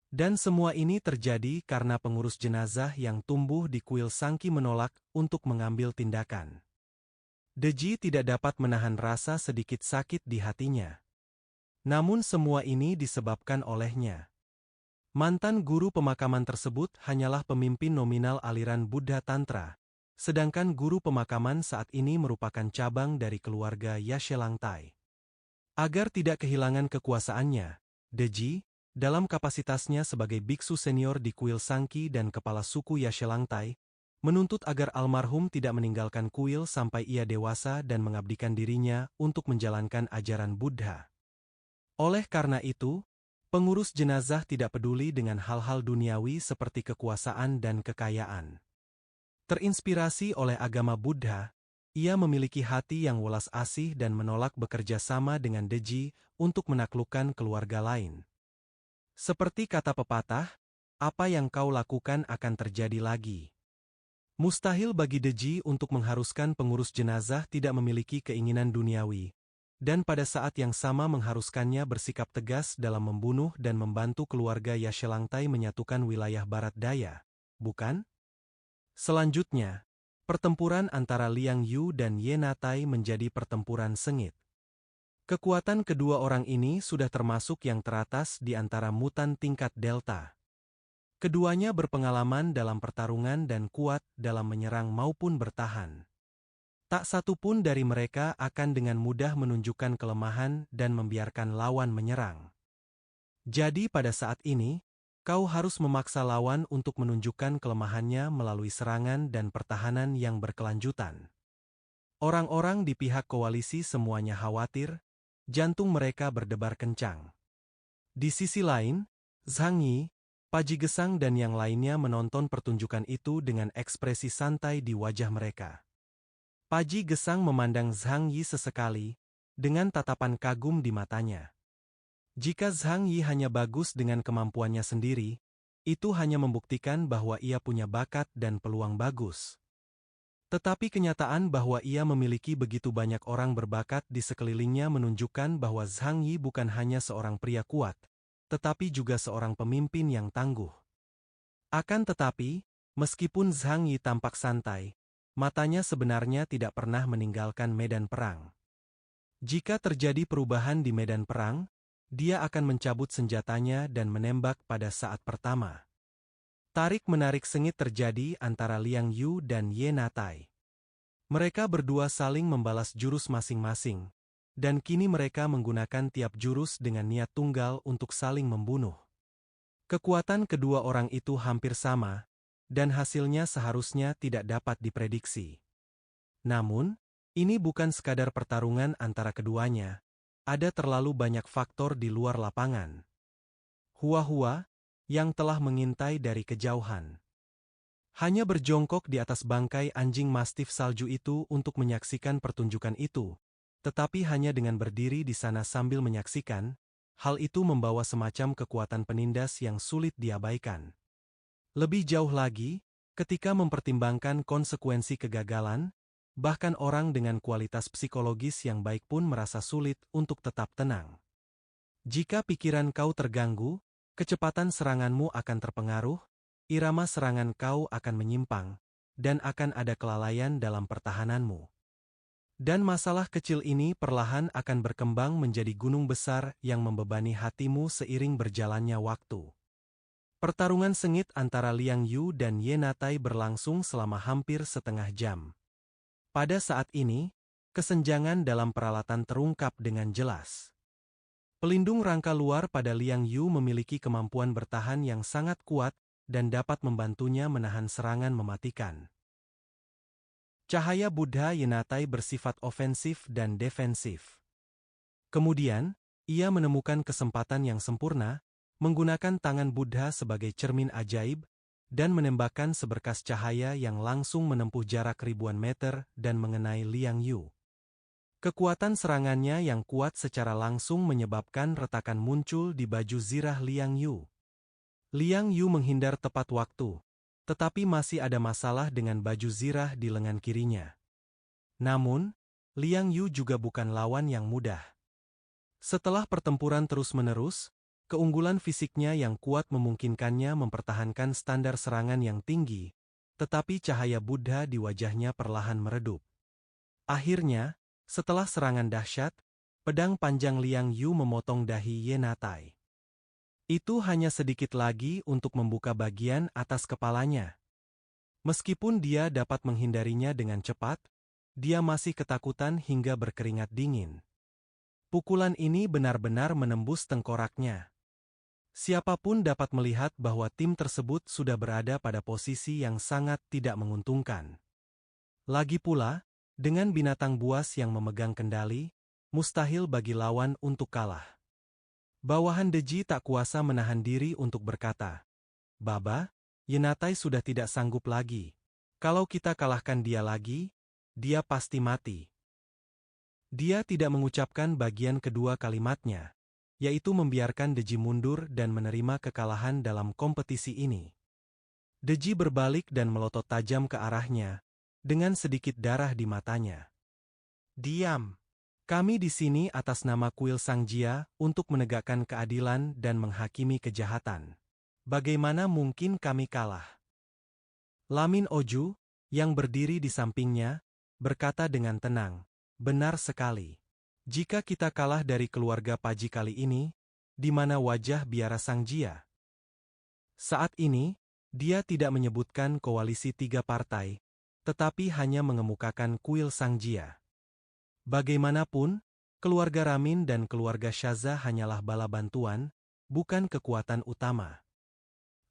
Dan semua ini terjadi karena pengurus jenazah yang tumbuh di kuil Sangki menolak untuk mengambil tindakan. Deji tidak dapat menahan rasa sedikit sakit di hatinya. Namun semua ini disebabkan olehnya. Mantan guru pemakaman tersebut hanyalah pemimpin nominal aliran Buddha Tantra, sedangkan guru pemakaman saat ini merupakan cabang dari keluarga Yashelangtai. Agar tidak kehilangan kekuasaannya, Deji, dalam kapasitasnya sebagai biksu senior di kuil Sangki dan kepala suku Yashelangtai, menuntut agar almarhum tidak meninggalkan kuil sampai ia dewasa dan mengabdikan dirinya untuk menjalankan ajaran Buddha. Oleh karena itu, pengurus jenazah tidak peduli dengan hal-hal duniawi seperti kekuasaan dan kekayaan. Terinspirasi oleh agama Buddha, ia memiliki hati yang welas asih dan menolak bekerja sama dengan Deji untuk menaklukkan keluarga lain. Seperti kata pepatah, apa yang kau lakukan akan terjadi lagi. Mustahil bagi Deji untuk mengharuskan pengurus jenazah tidak memiliki keinginan duniawi, dan pada saat yang sama mengharuskannya bersikap tegas dalam membunuh dan membantu keluarga Yashelangtai menyatukan wilayah Barat Daya, bukan? Selanjutnya, pertempuran antara Liang Yu dan Ye Natai menjadi pertempuran sengit. Kekuatan kedua orang ini sudah termasuk yang teratas di antara mutan tingkat Delta. Keduanya berpengalaman dalam pertarungan dan kuat dalam menyerang maupun bertahan. Tak satu pun dari mereka akan dengan mudah menunjukkan kelemahan dan membiarkan lawan menyerang. Jadi pada saat ini, kau harus memaksa lawan untuk menunjukkan kelemahannya melalui serangan dan pertahanan yang berkelanjutan. Orang-orang di pihak koalisi semuanya khawatir, jantung mereka berdebar kencang. Di sisi lain, Zhang Yi, Paji Gesang dan yang lainnya menonton pertunjukan itu dengan ekspresi santai di wajah mereka. Paji Gesang memandang Zhang Yi sesekali, dengan tatapan kagum di matanya. Jika Zhang Yi hanya bagus dengan kemampuannya sendiri, itu hanya membuktikan bahwa ia punya bakat dan peluang bagus. Tetapi kenyataan bahwa ia memiliki begitu banyak orang berbakat di sekelilingnya menunjukkan bahwa Zhang Yi bukan hanya seorang pria kuat, tetapi juga seorang pemimpin yang tangguh. Akan tetapi, meskipun Zhang Yi tampak santai, matanya sebenarnya tidak pernah meninggalkan medan perang. Jika terjadi perubahan di medan perang, dia akan mencabut senjatanya dan menembak pada saat pertama. Tarik-menarik sengit terjadi antara Liang Yu dan Ye Natai. Mereka berdua saling membalas jurus masing-masing, dan kini mereka menggunakan tiap jurus dengan niat tunggal untuk saling membunuh. Kekuatan kedua orang itu hampir sama, dan hasilnya seharusnya tidak dapat diprediksi. Namun, ini bukan sekadar pertarungan antara keduanya, ada terlalu banyak faktor di luar lapangan. Hua-Hua, yang telah mengintai dari kejauhan, hanya berjongkok di atas bangkai anjing mastif salju itu untuk menyaksikan pertunjukan itu. Tetapi hanya dengan berdiri di sana sambil menyaksikan, hal itu membawa semacam kekuatan penindas yang sulit diabaikan. Lebih jauh lagi, ketika mempertimbangkan konsekuensi kegagalan, bahkan orang dengan kualitas psikologis yang baik pun merasa sulit untuk tetap tenang. Jika pikiran kau terganggu, kecepatan seranganmu akan terpengaruh, irama serangan kau akan menyimpang, dan akan ada kelalaian dalam pertahananmu. Dan masalah kecil ini perlahan akan berkembang menjadi gunung besar yang membebani hatimu seiring berjalannya waktu. Pertarungan sengit antara Liang Yu dan Ye Natai berlangsung selama hampir setengah jam. Pada saat ini, kesenjangan dalam peralatan terungkap dengan jelas. Pelindung rangka luar pada Liang Yu memiliki kemampuan bertahan yang sangat kuat dan dapat membantunya menahan serangan mematikan. Cahaya Buddha Ye Natai bersifat ofensif dan defensif. Kemudian, ia menemukan kesempatan yang sempurna, menggunakan tangan Buddha sebagai cermin ajaib, dan menembakkan seberkas cahaya yang langsung menempuh jarak ribuan meter dan mengenai Liang Yu. Kekuatan serangannya yang kuat secara langsung menyebabkan retakan muncul di baju zirah Liang Yu. Liang Yu menghindar tepat waktu, tetapi masih ada masalah dengan baju zirah di lengan kirinya. Namun, Liang Yu juga bukan lawan yang mudah. Setelah pertempuran terus-menerus, keunggulan fisiknya yang kuat memungkinkannya mempertahankan standar serangan yang tinggi, tetapi cahaya Buddha di wajahnya perlahan meredup. Akhirnya, setelah serangan dahsyat, pedang panjang Liang Yu memotong dahi Ye Natai. Itu hanya sedikit lagi untuk membuka bagian atas kepalanya. Meskipun dia dapat menghindarinya dengan cepat, dia masih ketakutan hingga berkeringat dingin. Pukulan ini benar-benar menembus tengkoraknya. Siapapun dapat melihat bahwa tim tersebut sudah berada pada posisi yang sangat tidak menguntungkan. Lagi pula, dengan binatang buas yang memegang kendali, mustahil bagi lawan untuk kalah. Bawahan Deji tak kuasa menahan diri untuk berkata, "Baba, Yenatai sudah tidak sanggup lagi. Kalau kita kalahkan dia lagi, dia pasti mati." Dia tidak mengucapkan bagian kedua kalimatnya, yaitu membiarkan Deji mundur dan menerima kekalahan dalam kompetisi ini. Deji berbalik dan melotot tajam ke arahnya, dengan sedikit darah di matanya. "Diam. Kami di sini atas nama kuil Sangjia untuk menegakkan keadilan dan menghakimi kejahatan. Bagaimana mungkin kami kalah?" Lamin Oju, yang berdiri di sampingnya, berkata dengan tenang, "Benar sekali. Jika kita kalah dari keluarga Paji kali ini, di mana wajah biara Sangjia?" Saat ini, dia tidak menyebutkan koalisi 3 partai, tetapi hanya mengemukakan kuil Sangjia. Bagaimanapun, keluarga Ramin dan keluarga Shaza hanyalah bala bantuan, bukan kekuatan utama.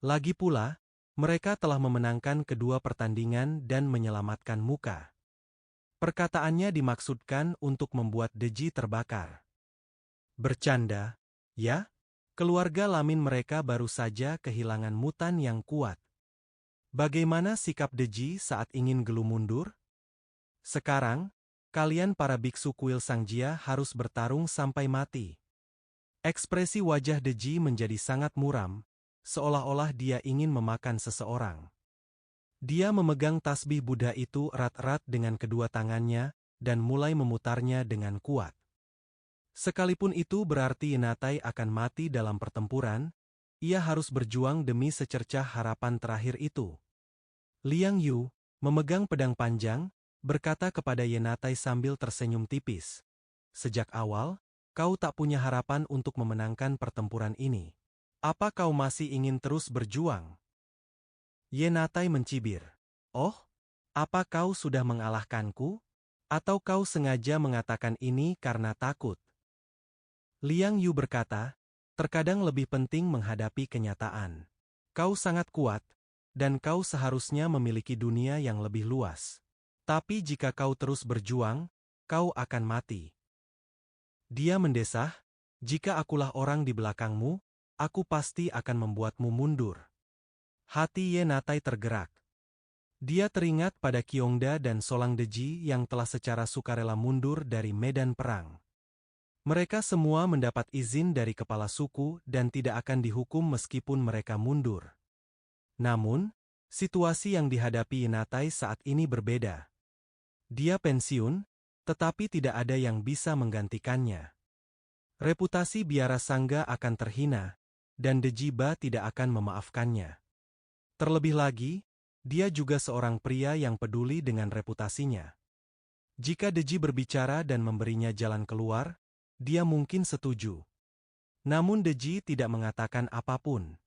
Lagi pula, mereka telah memenangkan kedua pertandingan dan menyelamatkan muka. Perkataannya dimaksudkan untuk membuat Deji terbakar. Bercanda, ya? Keluarga Lamin mereka baru saja kehilangan mutan yang kuat. Bagaimana sikap Deji saat ingin gelu mundur? Sekarang, kalian para biksu kuil Sangjia harus bertarung sampai mati. Ekspresi wajah Deji menjadi sangat muram, seolah-olah dia ingin memakan seseorang. Dia memegang tasbih Buddha itu erat-erat dengan kedua tangannya, dan mulai memutarnya dengan kuat. Sekalipun itu berarti Yenatai akan mati dalam pertempuran, ia harus berjuang demi secercah harapan terakhir itu. Liang Yu, memegang pedang panjang, berkata kepada Yenatai sambil tersenyum tipis, "Sejak awal, kau tak punya harapan untuk memenangkan pertempuran ini. Apa kau masih ingin terus berjuang?" Yenatai mencibir. "Oh, apa kau sudah mengalahkanku? Atau kau sengaja mengatakan ini karena takut?" Liang Yu berkata, "Terkadang lebih penting menghadapi kenyataan. Kau sangat kuat, dan kau seharusnya memiliki dunia yang lebih luas. Tapi jika kau terus berjuang, kau akan mati." Dia mendesah, "Jika akulah orang di belakangmu, aku pasti akan membuatmu mundur." Hati Yenatai tergerak. Dia teringat pada Kyongda dan Solang Deji yang telah secara sukarela mundur dari medan perang. Mereka semua mendapat izin dari kepala suku dan tidak akan dihukum meskipun mereka mundur. Namun, situasi yang dihadapi Yenatai saat ini berbeda. Dia pensiun, tetapi tidak ada yang bisa menggantikannya. Reputasi biara Sangga akan terhina, dan Deji Ba tidak akan memaafkannya. Terlebih lagi, dia juga seorang pria yang peduli dengan reputasinya. Jika Deji berbicara dan memberinya jalan keluar, dia mungkin setuju. Namun Deji tidak mengatakan apapun.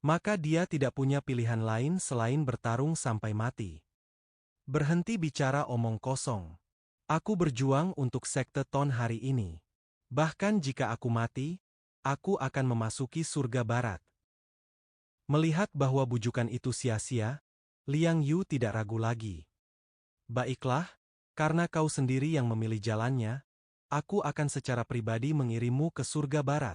Maka dia tidak punya pilihan lain selain bertarung sampai mati. "Berhenti bicara omong kosong. Aku berjuang untuk Sekte Ton hari ini. Bahkan jika aku mati, aku akan memasuki surga barat." Melihat bahwa bujukan itu sia-sia, Liang Yu tidak ragu lagi. "Baiklah, karena kau sendiri yang memilih jalannya, aku akan secara pribadi mengirimmu ke surga barat."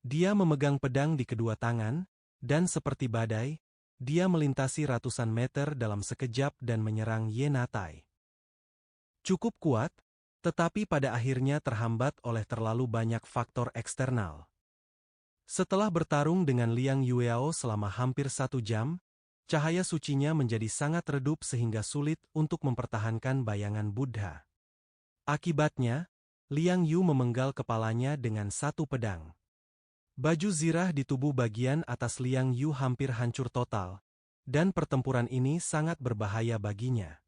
Dia memegang pedang di kedua tangan, dan seperti badai, dia melintasi ratusan meter dalam sekejap dan menyerang Yenatai. Cukup kuat, tetapi pada akhirnya terhambat oleh terlalu banyak faktor eksternal. Setelah bertarung dengan Liang Yueao selama hampir 1 jam, cahaya sucinya menjadi sangat redup sehingga sulit untuk mempertahankan bayangan Buddha. Akibatnya, Liang Yu memenggal kepalanya dengan satu pedang. Baju zirah di tubuh bagian atas Liang Yu hampir hancur total, dan pertempuran ini sangat berbahaya baginya.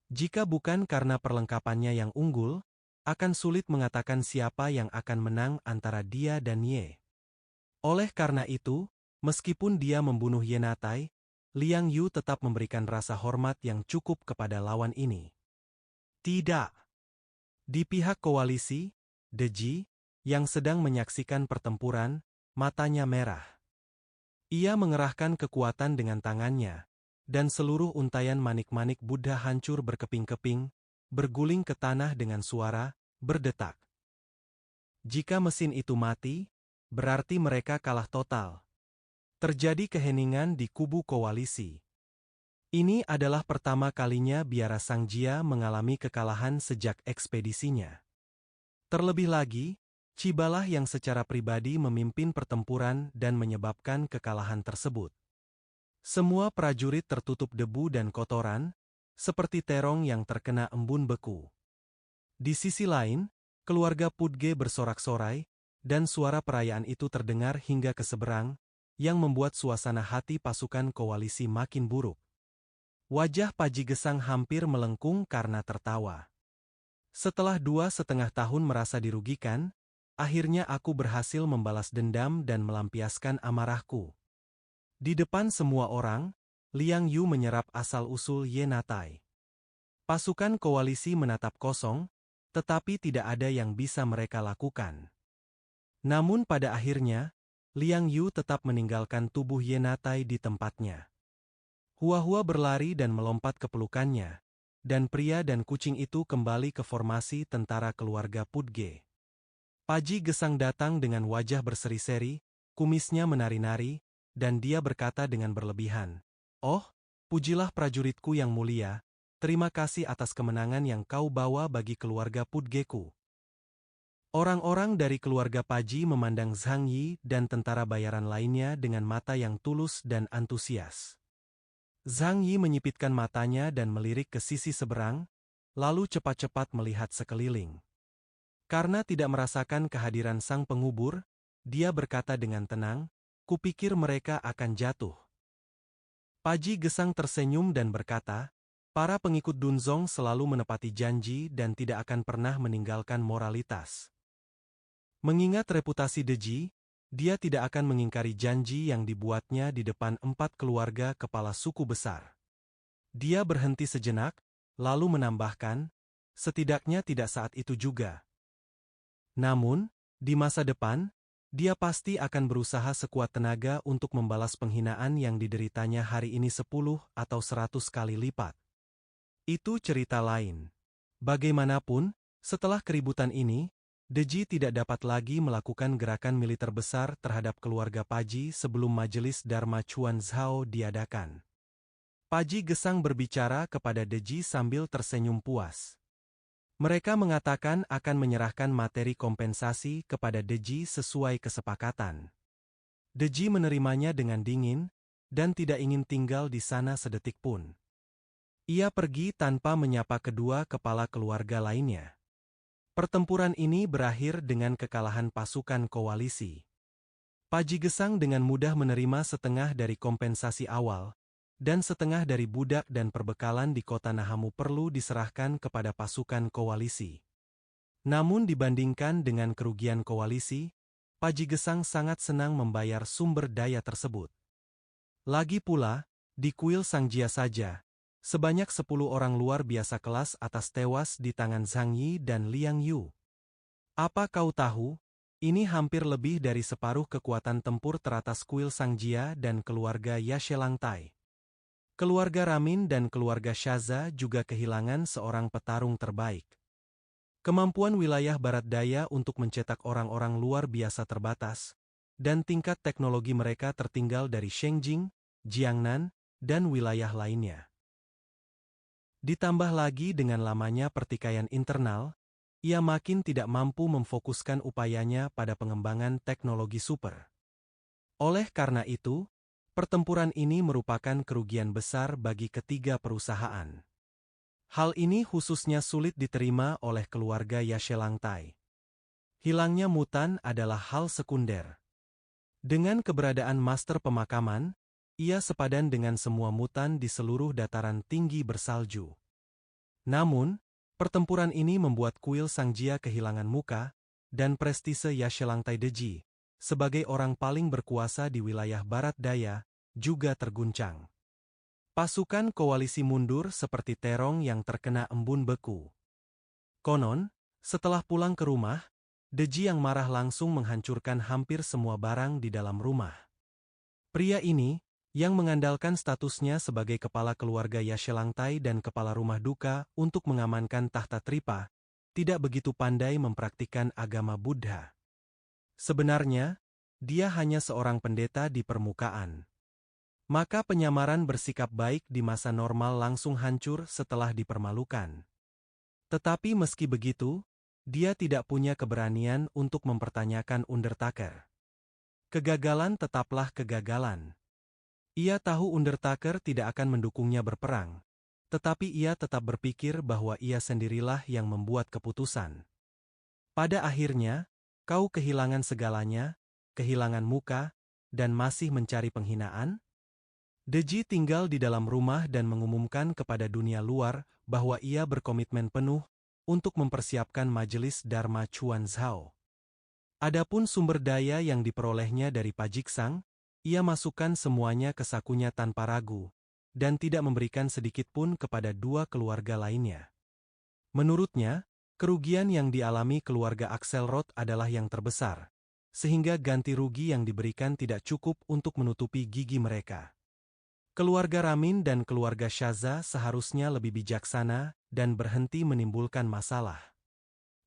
Jika bukan karena perlengkapannya yang unggul, akan sulit mengatakan siapa yang akan menang antara dia dan Ye. Oleh karena itu, meskipun dia membunuh Yenatai, Liang Yu tetap memberikan rasa hormat yang cukup kepada lawan ini. Tidak. Di pihak koalisi, Deji, yang sedang menyaksikan pertempuran, matanya merah. Ia mengerahkan kekuatan dengan tangannya, dan seluruh untayan manik-manik Buddha hancur berkeping-keping, berguling ke tanah dengan suara berdetak. Jika mesin itu mati, berarti mereka kalah total. Terjadi keheningan di kubu koalisi. Ini adalah pertama kalinya biara Sang Jia mengalami kekalahan sejak ekspedisinya. Terlebih lagi, Cibalah yang secara pribadi memimpin pertempuran dan menyebabkan kekalahan tersebut. Semua prajurit tertutup debu dan kotoran, seperti terong yang terkena embun beku. Di sisi lain, keluarga Pudge bersorak-sorai, dan suara perayaan itu terdengar hingga ke seberang, yang membuat suasana hati pasukan koalisi makin buruk. Wajah Paji Gesang hampir melengkung karena tertawa. Setelah 2,5 tahun merasa dirugikan, akhirnya aku berhasil membalas dendam dan melampiaskan amarahku. Di depan semua orang, Liang Yu menyerap asal-usul Ye Natai. Pasukan koalisi menatap kosong, tetapi tidak ada yang bisa mereka lakukan. Namun pada akhirnya, Liang Yu tetap meninggalkan tubuh Ye Natai di tempatnya. Hua-Hua berlari dan melompat ke pelukannya, dan pria dan kucing itu kembali ke formasi tentara keluarga Pudge. Paji Gesang datang dengan wajah berseri-seri, kumisnya menari-nari, dan dia berkata dengan berlebihan, "Oh, pujilah prajuritku yang mulia, terima kasih atas kemenangan yang kau bawa bagi keluarga Pudgeku." Orang-orang dari keluarga Paji memandang Zhang Yi dan tentara bayaran lainnya dengan mata yang tulus dan antusias. Zhang Yi menyipitkan matanya dan melirik ke sisi seberang, lalu cepat-cepat melihat sekeliling. Karena tidak merasakan kehadiran sang pengubur, dia berkata dengan tenang, "Kupikir mereka akan jatuh." Paji Gesang tersenyum dan berkata, "Para pengikut Dunzong selalu menepati janji dan tidak akan pernah meninggalkan moralitas." Mengingat reputasi Deji, dia tidak akan mengingkari janji yang dibuatnya di depan 4 keluarga kepala suku besar. Dia berhenti sejenak, lalu menambahkan, "Setidaknya tidak saat itu juga." Namun, di masa depan, dia pasti akan berusaha sekuat tenaga untuk membalas penghinaan yang dideritanya hari ini 10 atau 100 kali lipat. Itu cerita lain. Bagaimanapun, setelah keributan ini, Deji tidak dapat lagi melakukan gerakan militer besar terhadap keluarga Paji sebelum majelis Dharma Chuan Zhao diadakan. Paji Gesang berbicara kepada Deji sambil tersenyum puas. Mereka mengatakan akan menyerahkan materi kompensasi kepada Deji sesuai kesepakatan. Deji menerimanya dengan dingin, dan tidak ingin tinggal di sana sedetik pun. Ia pergi tanpa menyapa kedua kepala keluarga lainnya. Pertempuran ini berakhir dengan kekalahan pasukan koalisi. Paji Gesang dengan mudah menerima setengah dari kompensasi awal, dan setengah dari budak dan perbekalan di kota Nahamu perlu diserahkan kepada pasukan koalisi. Namun dibandingkan dengan kerugian koalisi, Paji Gesang sangat senang membayar sumber daya tersebut. Lagi pula, di kuil Sang Jia saja, sebanyak 10 orang luar biasa kelas atas tewas di tangan Zhang Yi dan Liang Yu. Apa kau tahu? Ini hampir lebih dari separuh kekuatan tempur teratas kuil Sang Jia dan keluarga Yashelangtai. Keluarga Ramin dan keluarga Shaza juga kehilangan seorang petarung terbaik. Kemampuan wilayah barat daya untuk mencetak orang-orang luar biasa terbatas, dan tingkat teknologi mereka tertinggal dari Shengjing, Jiangnan, dan wilayah lainnya. Ditambah lagi dengan lamanya pertikaian internal, ia makin tidak mampu memfokuskan upayanya pada pengembangan teknologi super. Oleh karena itu, pertempuran ini merupakan kerugian besar bagi ketiga perusahaan. Hal ini khususnya sulit diterima oleh keluarga Yashelangtai. Hilangnya Mutan adalah hal sekunder. Dengan keberadaan master pemakaman, ia sepadan dengan semua Mutan di seluruh dataran tinggi bersalju. Namun, pertempuran ini membuat kuil Sang Jia kehilangan muka, dan prestise Yashelangtai Deji, sebagai orang paling berkuasa di wilayah barat daya, juga terguncang. Pasukan koalisi mundur seperti terong yang terkena embun beku. Konon, setelah pulang ke rumah, Deji yang marah langsung menghancurkan hampir semua barang di dalam rumah. Pria ini, yang mengandalkan statusnya sebagai kepala keluarga Yashelangtai dan kepala rumah duka untuk mengamankan tahta Tripa, tidak begitu pandai mempraktikkan agama Buddha. Sebenarnya, dia hanya seorang pendeta di permukaan. Maka penyamaran bersikap baik di masa normal langsung hancur setelah dipermalukan. Tetapi meski begitu, dia tidak punya keberanian untuk mempertanyakan Undertaker. Kegagalan tetaplah kegagalan. Ia tahu Undertaker tidak akan mendukungnya berperang, tetapi ia tetap berpikir bahwa ia sendirilah yang membuat keputusan. Pada akhirnya, kau kehilangan segalanya, kehilangan muka, dan masih mencari penghinaan? Deji tinggal di dalam rumah dan mengumumkan kepada dunia luar bahwa ia berkomitmen penuh untuk mempersiapkan majelis Dharma Chuan Zhao. Adapun sumber daya yang diperolehnya dari Pajiksang, ia masukkan semuanya ke sakunya tanpa ragu, dan tidak memberikan sedikit pun kepada dua keluarga lainnya. Menurutnya, kerugian yang dialami keluarga Axelrod adalah yang terbesar, sehingga ganti rugi yang diberikan tidak cukup untuk menutupi gigi mereka. Keluarga Ramin dan keluarga Shaza seharusnya lebih bijaksana dan berhenti menimbulkan masalah.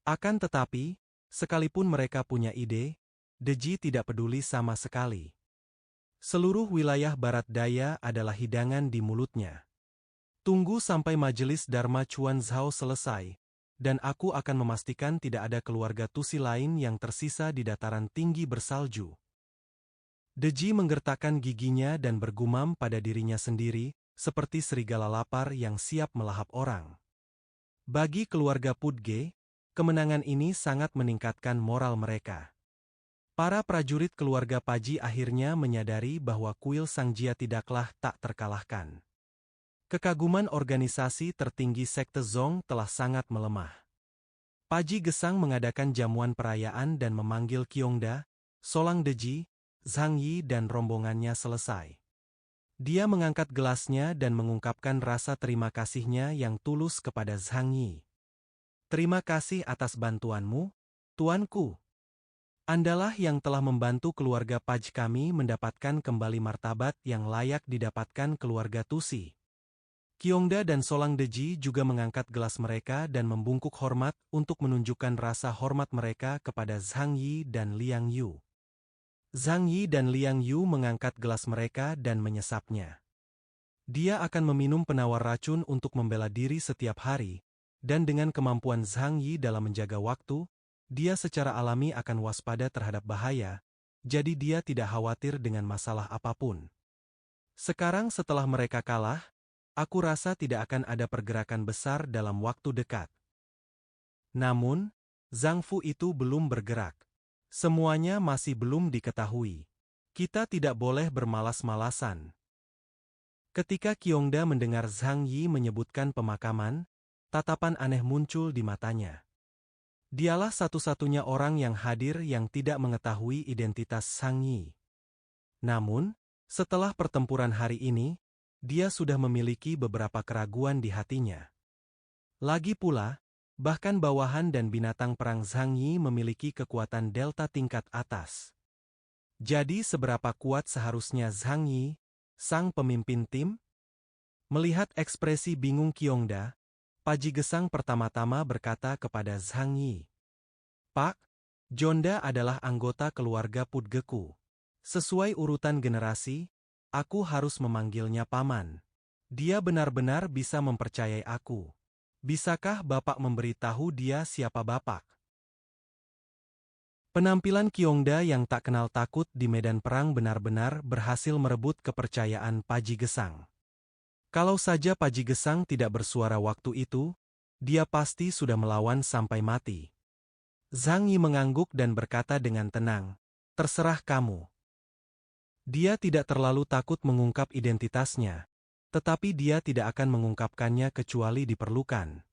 Akan tetapi, sekalipun mereka punya ide, Deji tidak peduli sama sekali. Seluruh wilayah barat daya adalah hidangan di mulutnya. Tunggu sampai majelis Dharma Chuan Zhao selesai, dan aku akan memastikan tidak ada keluarga Tusi lain yang tersisa di dataran tinggi bersalju. Deji menggertakkan giginya dan bergumam pada dirinya sendiri, seperti serigala lapar yang siap melahap orang. Bagi keluarga Pudge, kemenangan ini sangat meningkatkan moral mereka. Para prajurit keluarga Paji akhirnya menyadari bahwa kuil Sang Jia tidaklah tak terkalahkan. Kekaguman organisasi tertinggi Sekte Zong telah sangat melemah. Paji Gesang mengadakan jamuan perayaan dan memanggil Kyongda, Solang Deji, Zhang Yi dan rombongannya selesai. Dia mengangkat gelasnya dan mengungkapkan rasa terima kasihnya yang tulus kepada Zhang Yi. Terima kasih atas bantuanmu, tuanku. Andalah yang telah membantu keluarga Paj kami mendapatkan kembali martabat yang layak didapatkan keluarga Tusi. Kyongda dan Solang Deji juga mengangkat gelas mereka dan membungkuk hormat untuk menunjukkan rasa hormat mereka kepada Zhang Yi dan Liang Yu. Zhang Yi dan Liang Yu mengangkat gelas mereka dan menyesapnya. Dia akan meminum penawar racun untuk membela diri setiap hari, dan dengan kemampuan Zhang Yi dalam menjaga waktu, dia secara alami akan waspada terhadap bahaya, jadi dia tidak khawatir dengan masalah apapun. Sekarang setelah mereka kalah, aku rasa tidak akan ada pergerakan besar dalam waktu dekat. Namun, Zhang Fu itu belum bergerak. Semuanya masih belum diketahui. Kita tidak boleh bermalas-malasan. Ketika Kyongda mendengar Zhang Yi menyebutkan pemakaman, tatapan aneh muncul di matanya. Dialah satu-satunya orang yang hadir yang tidak mengetahui identitas Zhang Yi. Namun, setelah pertempuran hari ini, dia sudah memiliki beberapa keraguan di hatinya. Lagi pula, bahkan bawahan dan binatang perang Zhang Yi memiliki kekuatan delta tingkat atas. Jadi seberapa kuat seharusnya Zhang Yi, sang pemimpin tim? Melihat ekspresi bingung Kyongda, Paji Gesang pertama-tama berkata kepada Zhang Yi, "Pak, Jonda adalah anggota keluarga Pudgeku. Sesuai urutan generasi, aku harus memanggilnya paman. Dia benar-benar bisa mempercayai aku. Bisakah Bapak memberitahu dia siapa Bapak?" Penampilan Kyongda yang tak kenal takut di medan perang benar-benar berhasil merebut kepercayaan Paji Gesang. Kalau saja Paji Gesang tidak bersuara waktu itu, dia pasti sudah melawan sampai mati. Zhang Yi mengangguk dan berkata dengan tenang, "Terserah kamu." Dia tidak terlalu takut mengungkap identitasnya, tetapi dia tidak akan mengungkapkannya kecuali diperlukan.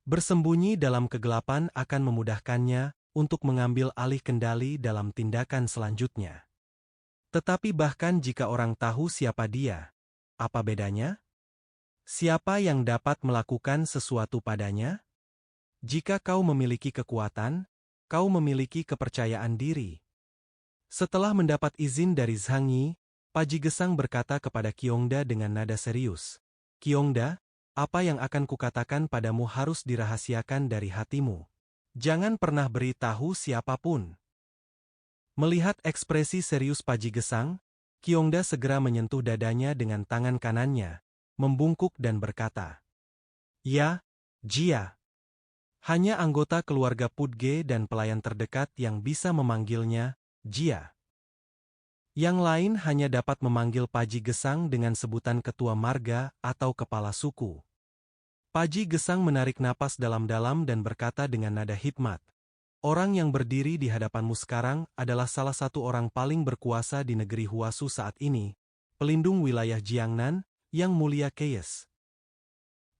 Bersembunyi dalam kegelapan akan memudahkannya untuk mengambil alih kendali dalam tindakan selanjutnya. Tetapi bahkan jika orang tahu siapa dia, apa bedanya? Siapa yang dapat melakukan sesuatu padanya? Jika kau memiliki kekuatan, kau memiliki kepercayaan diri. Setelah mendapat izin dari Zhang Yi, Paji Gesang berkata kepada Qiongda dengan nada serius. Qiongda, apa yang akan kukatakan padamu harus dirahasiakan dari hatimu. Jangan pernah beritahu siapapun. Melihat ekspresi serius Paji Gesang, Qiongda segera menyentuh dadanya dengan tangan kanannya, membungkuk dan berkata, "Ya, Jia." Hanya anggota keluarga Pudge dan pelayan terdekat yang bisa memanggilnya Jia. Yang lain hanya dapat memanggil Paji Gesang dengan sebutan ketua marga atau kepala suku. Paji Gesang menarik napas dalam-dalam dan berkata dengan nada hikmat, "Orang yang berdiri di hadapanmu sekarang adalah salah satu orang paling berkuasa di negeri Huasu saat ini, pelindung wilayah Jiangnan, Yang Mulia Keyes.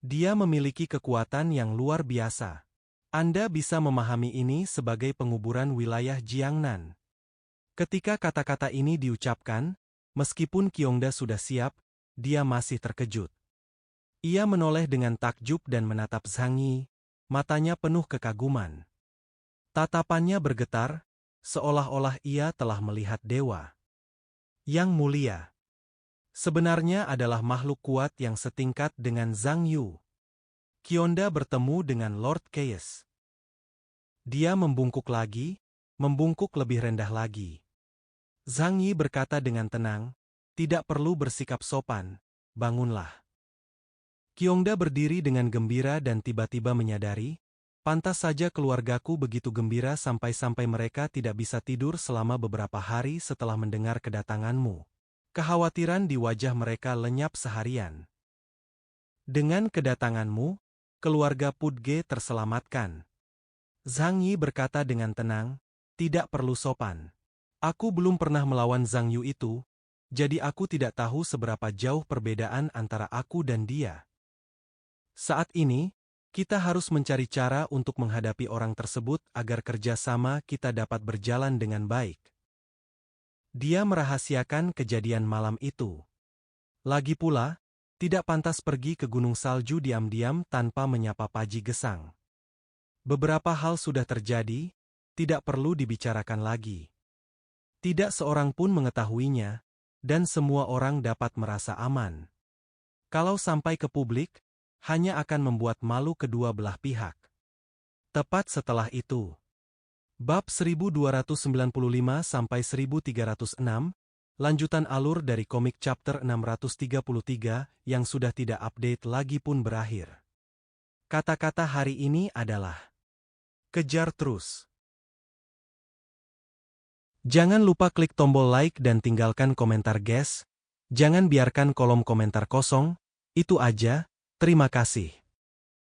Dia memiliki kekuatan yang luar biasa. Anda bisa memahami ini sebagai penguburan wilayah Jiangnan." Ketika kata-kata ini diucapkan, meskipun Qiongda sudah siap, dia masih terkejut. Ia menoleh dengan takjub dan menatap Zhang Yi, matanya penuh kekaguman. Tatapannya bergetar, seolah-olah ia telah melihat dewa. Yang Mulia sebenarnya adalah makhluk kuat yang setingkat dengan Zhang Yu. Qiongda bertemu dengan Lord Keyes. Dia membungkuk lagi, membungkuk lebih rendah lagi. Zhang Yi berkata dengan tenang, "Tidak perlu bersikap sopan, bangunlah." Qiongda berdiri dengan gembira dan tiba-tiba menyadari, pantas saja keluargaku begitu gembira sampai-sampai mereka tidak bisa tidur selama beberapa hari setelah mendengar kedatanganmu. Kekhawatiran di wajah mereka lenyap seharian. Dengan kedatanganmu, keluarga Pudge terselamatkan. Zhang Yi berkata dengan tenang, "Tidak perlu sopan. Aku belum pernah melawan Zhang Yu itu, jadi aku tidak tahu seberapa jauh perbedaan antara aku dan dia. Saat ini, kita harus mencari cara untuk menghadapi orang tersebut agar kerjasama kita dapat berjalan dengan baik." Dia merahasiakan kejadian malam itu. Lagi pula, tidak pantas pergi ke Gunung Salju diam-diam tanpa menyapa Paji Gesang. Beberapa hal sudah terjadi, tidak perlu dibicarakan lagi. Tidak seorang pun mengetahuinya, dan semua orang dapat merasa aman. Kalau sampai ke publik, hanya akan membuat malu kedua belah pihak. Tepat setelah itu. Bab 1295-1306, lanjutan alur dari komik chapter 633 yang sudah tidak update lagi pun berakhir. Kata-kata hari ini adalah kejar terus. Jangan lupa klik tombol like dan tinggalkan komentar guys. Jangan biarkan kolom komentar kosong. Itu aja, terima kasih.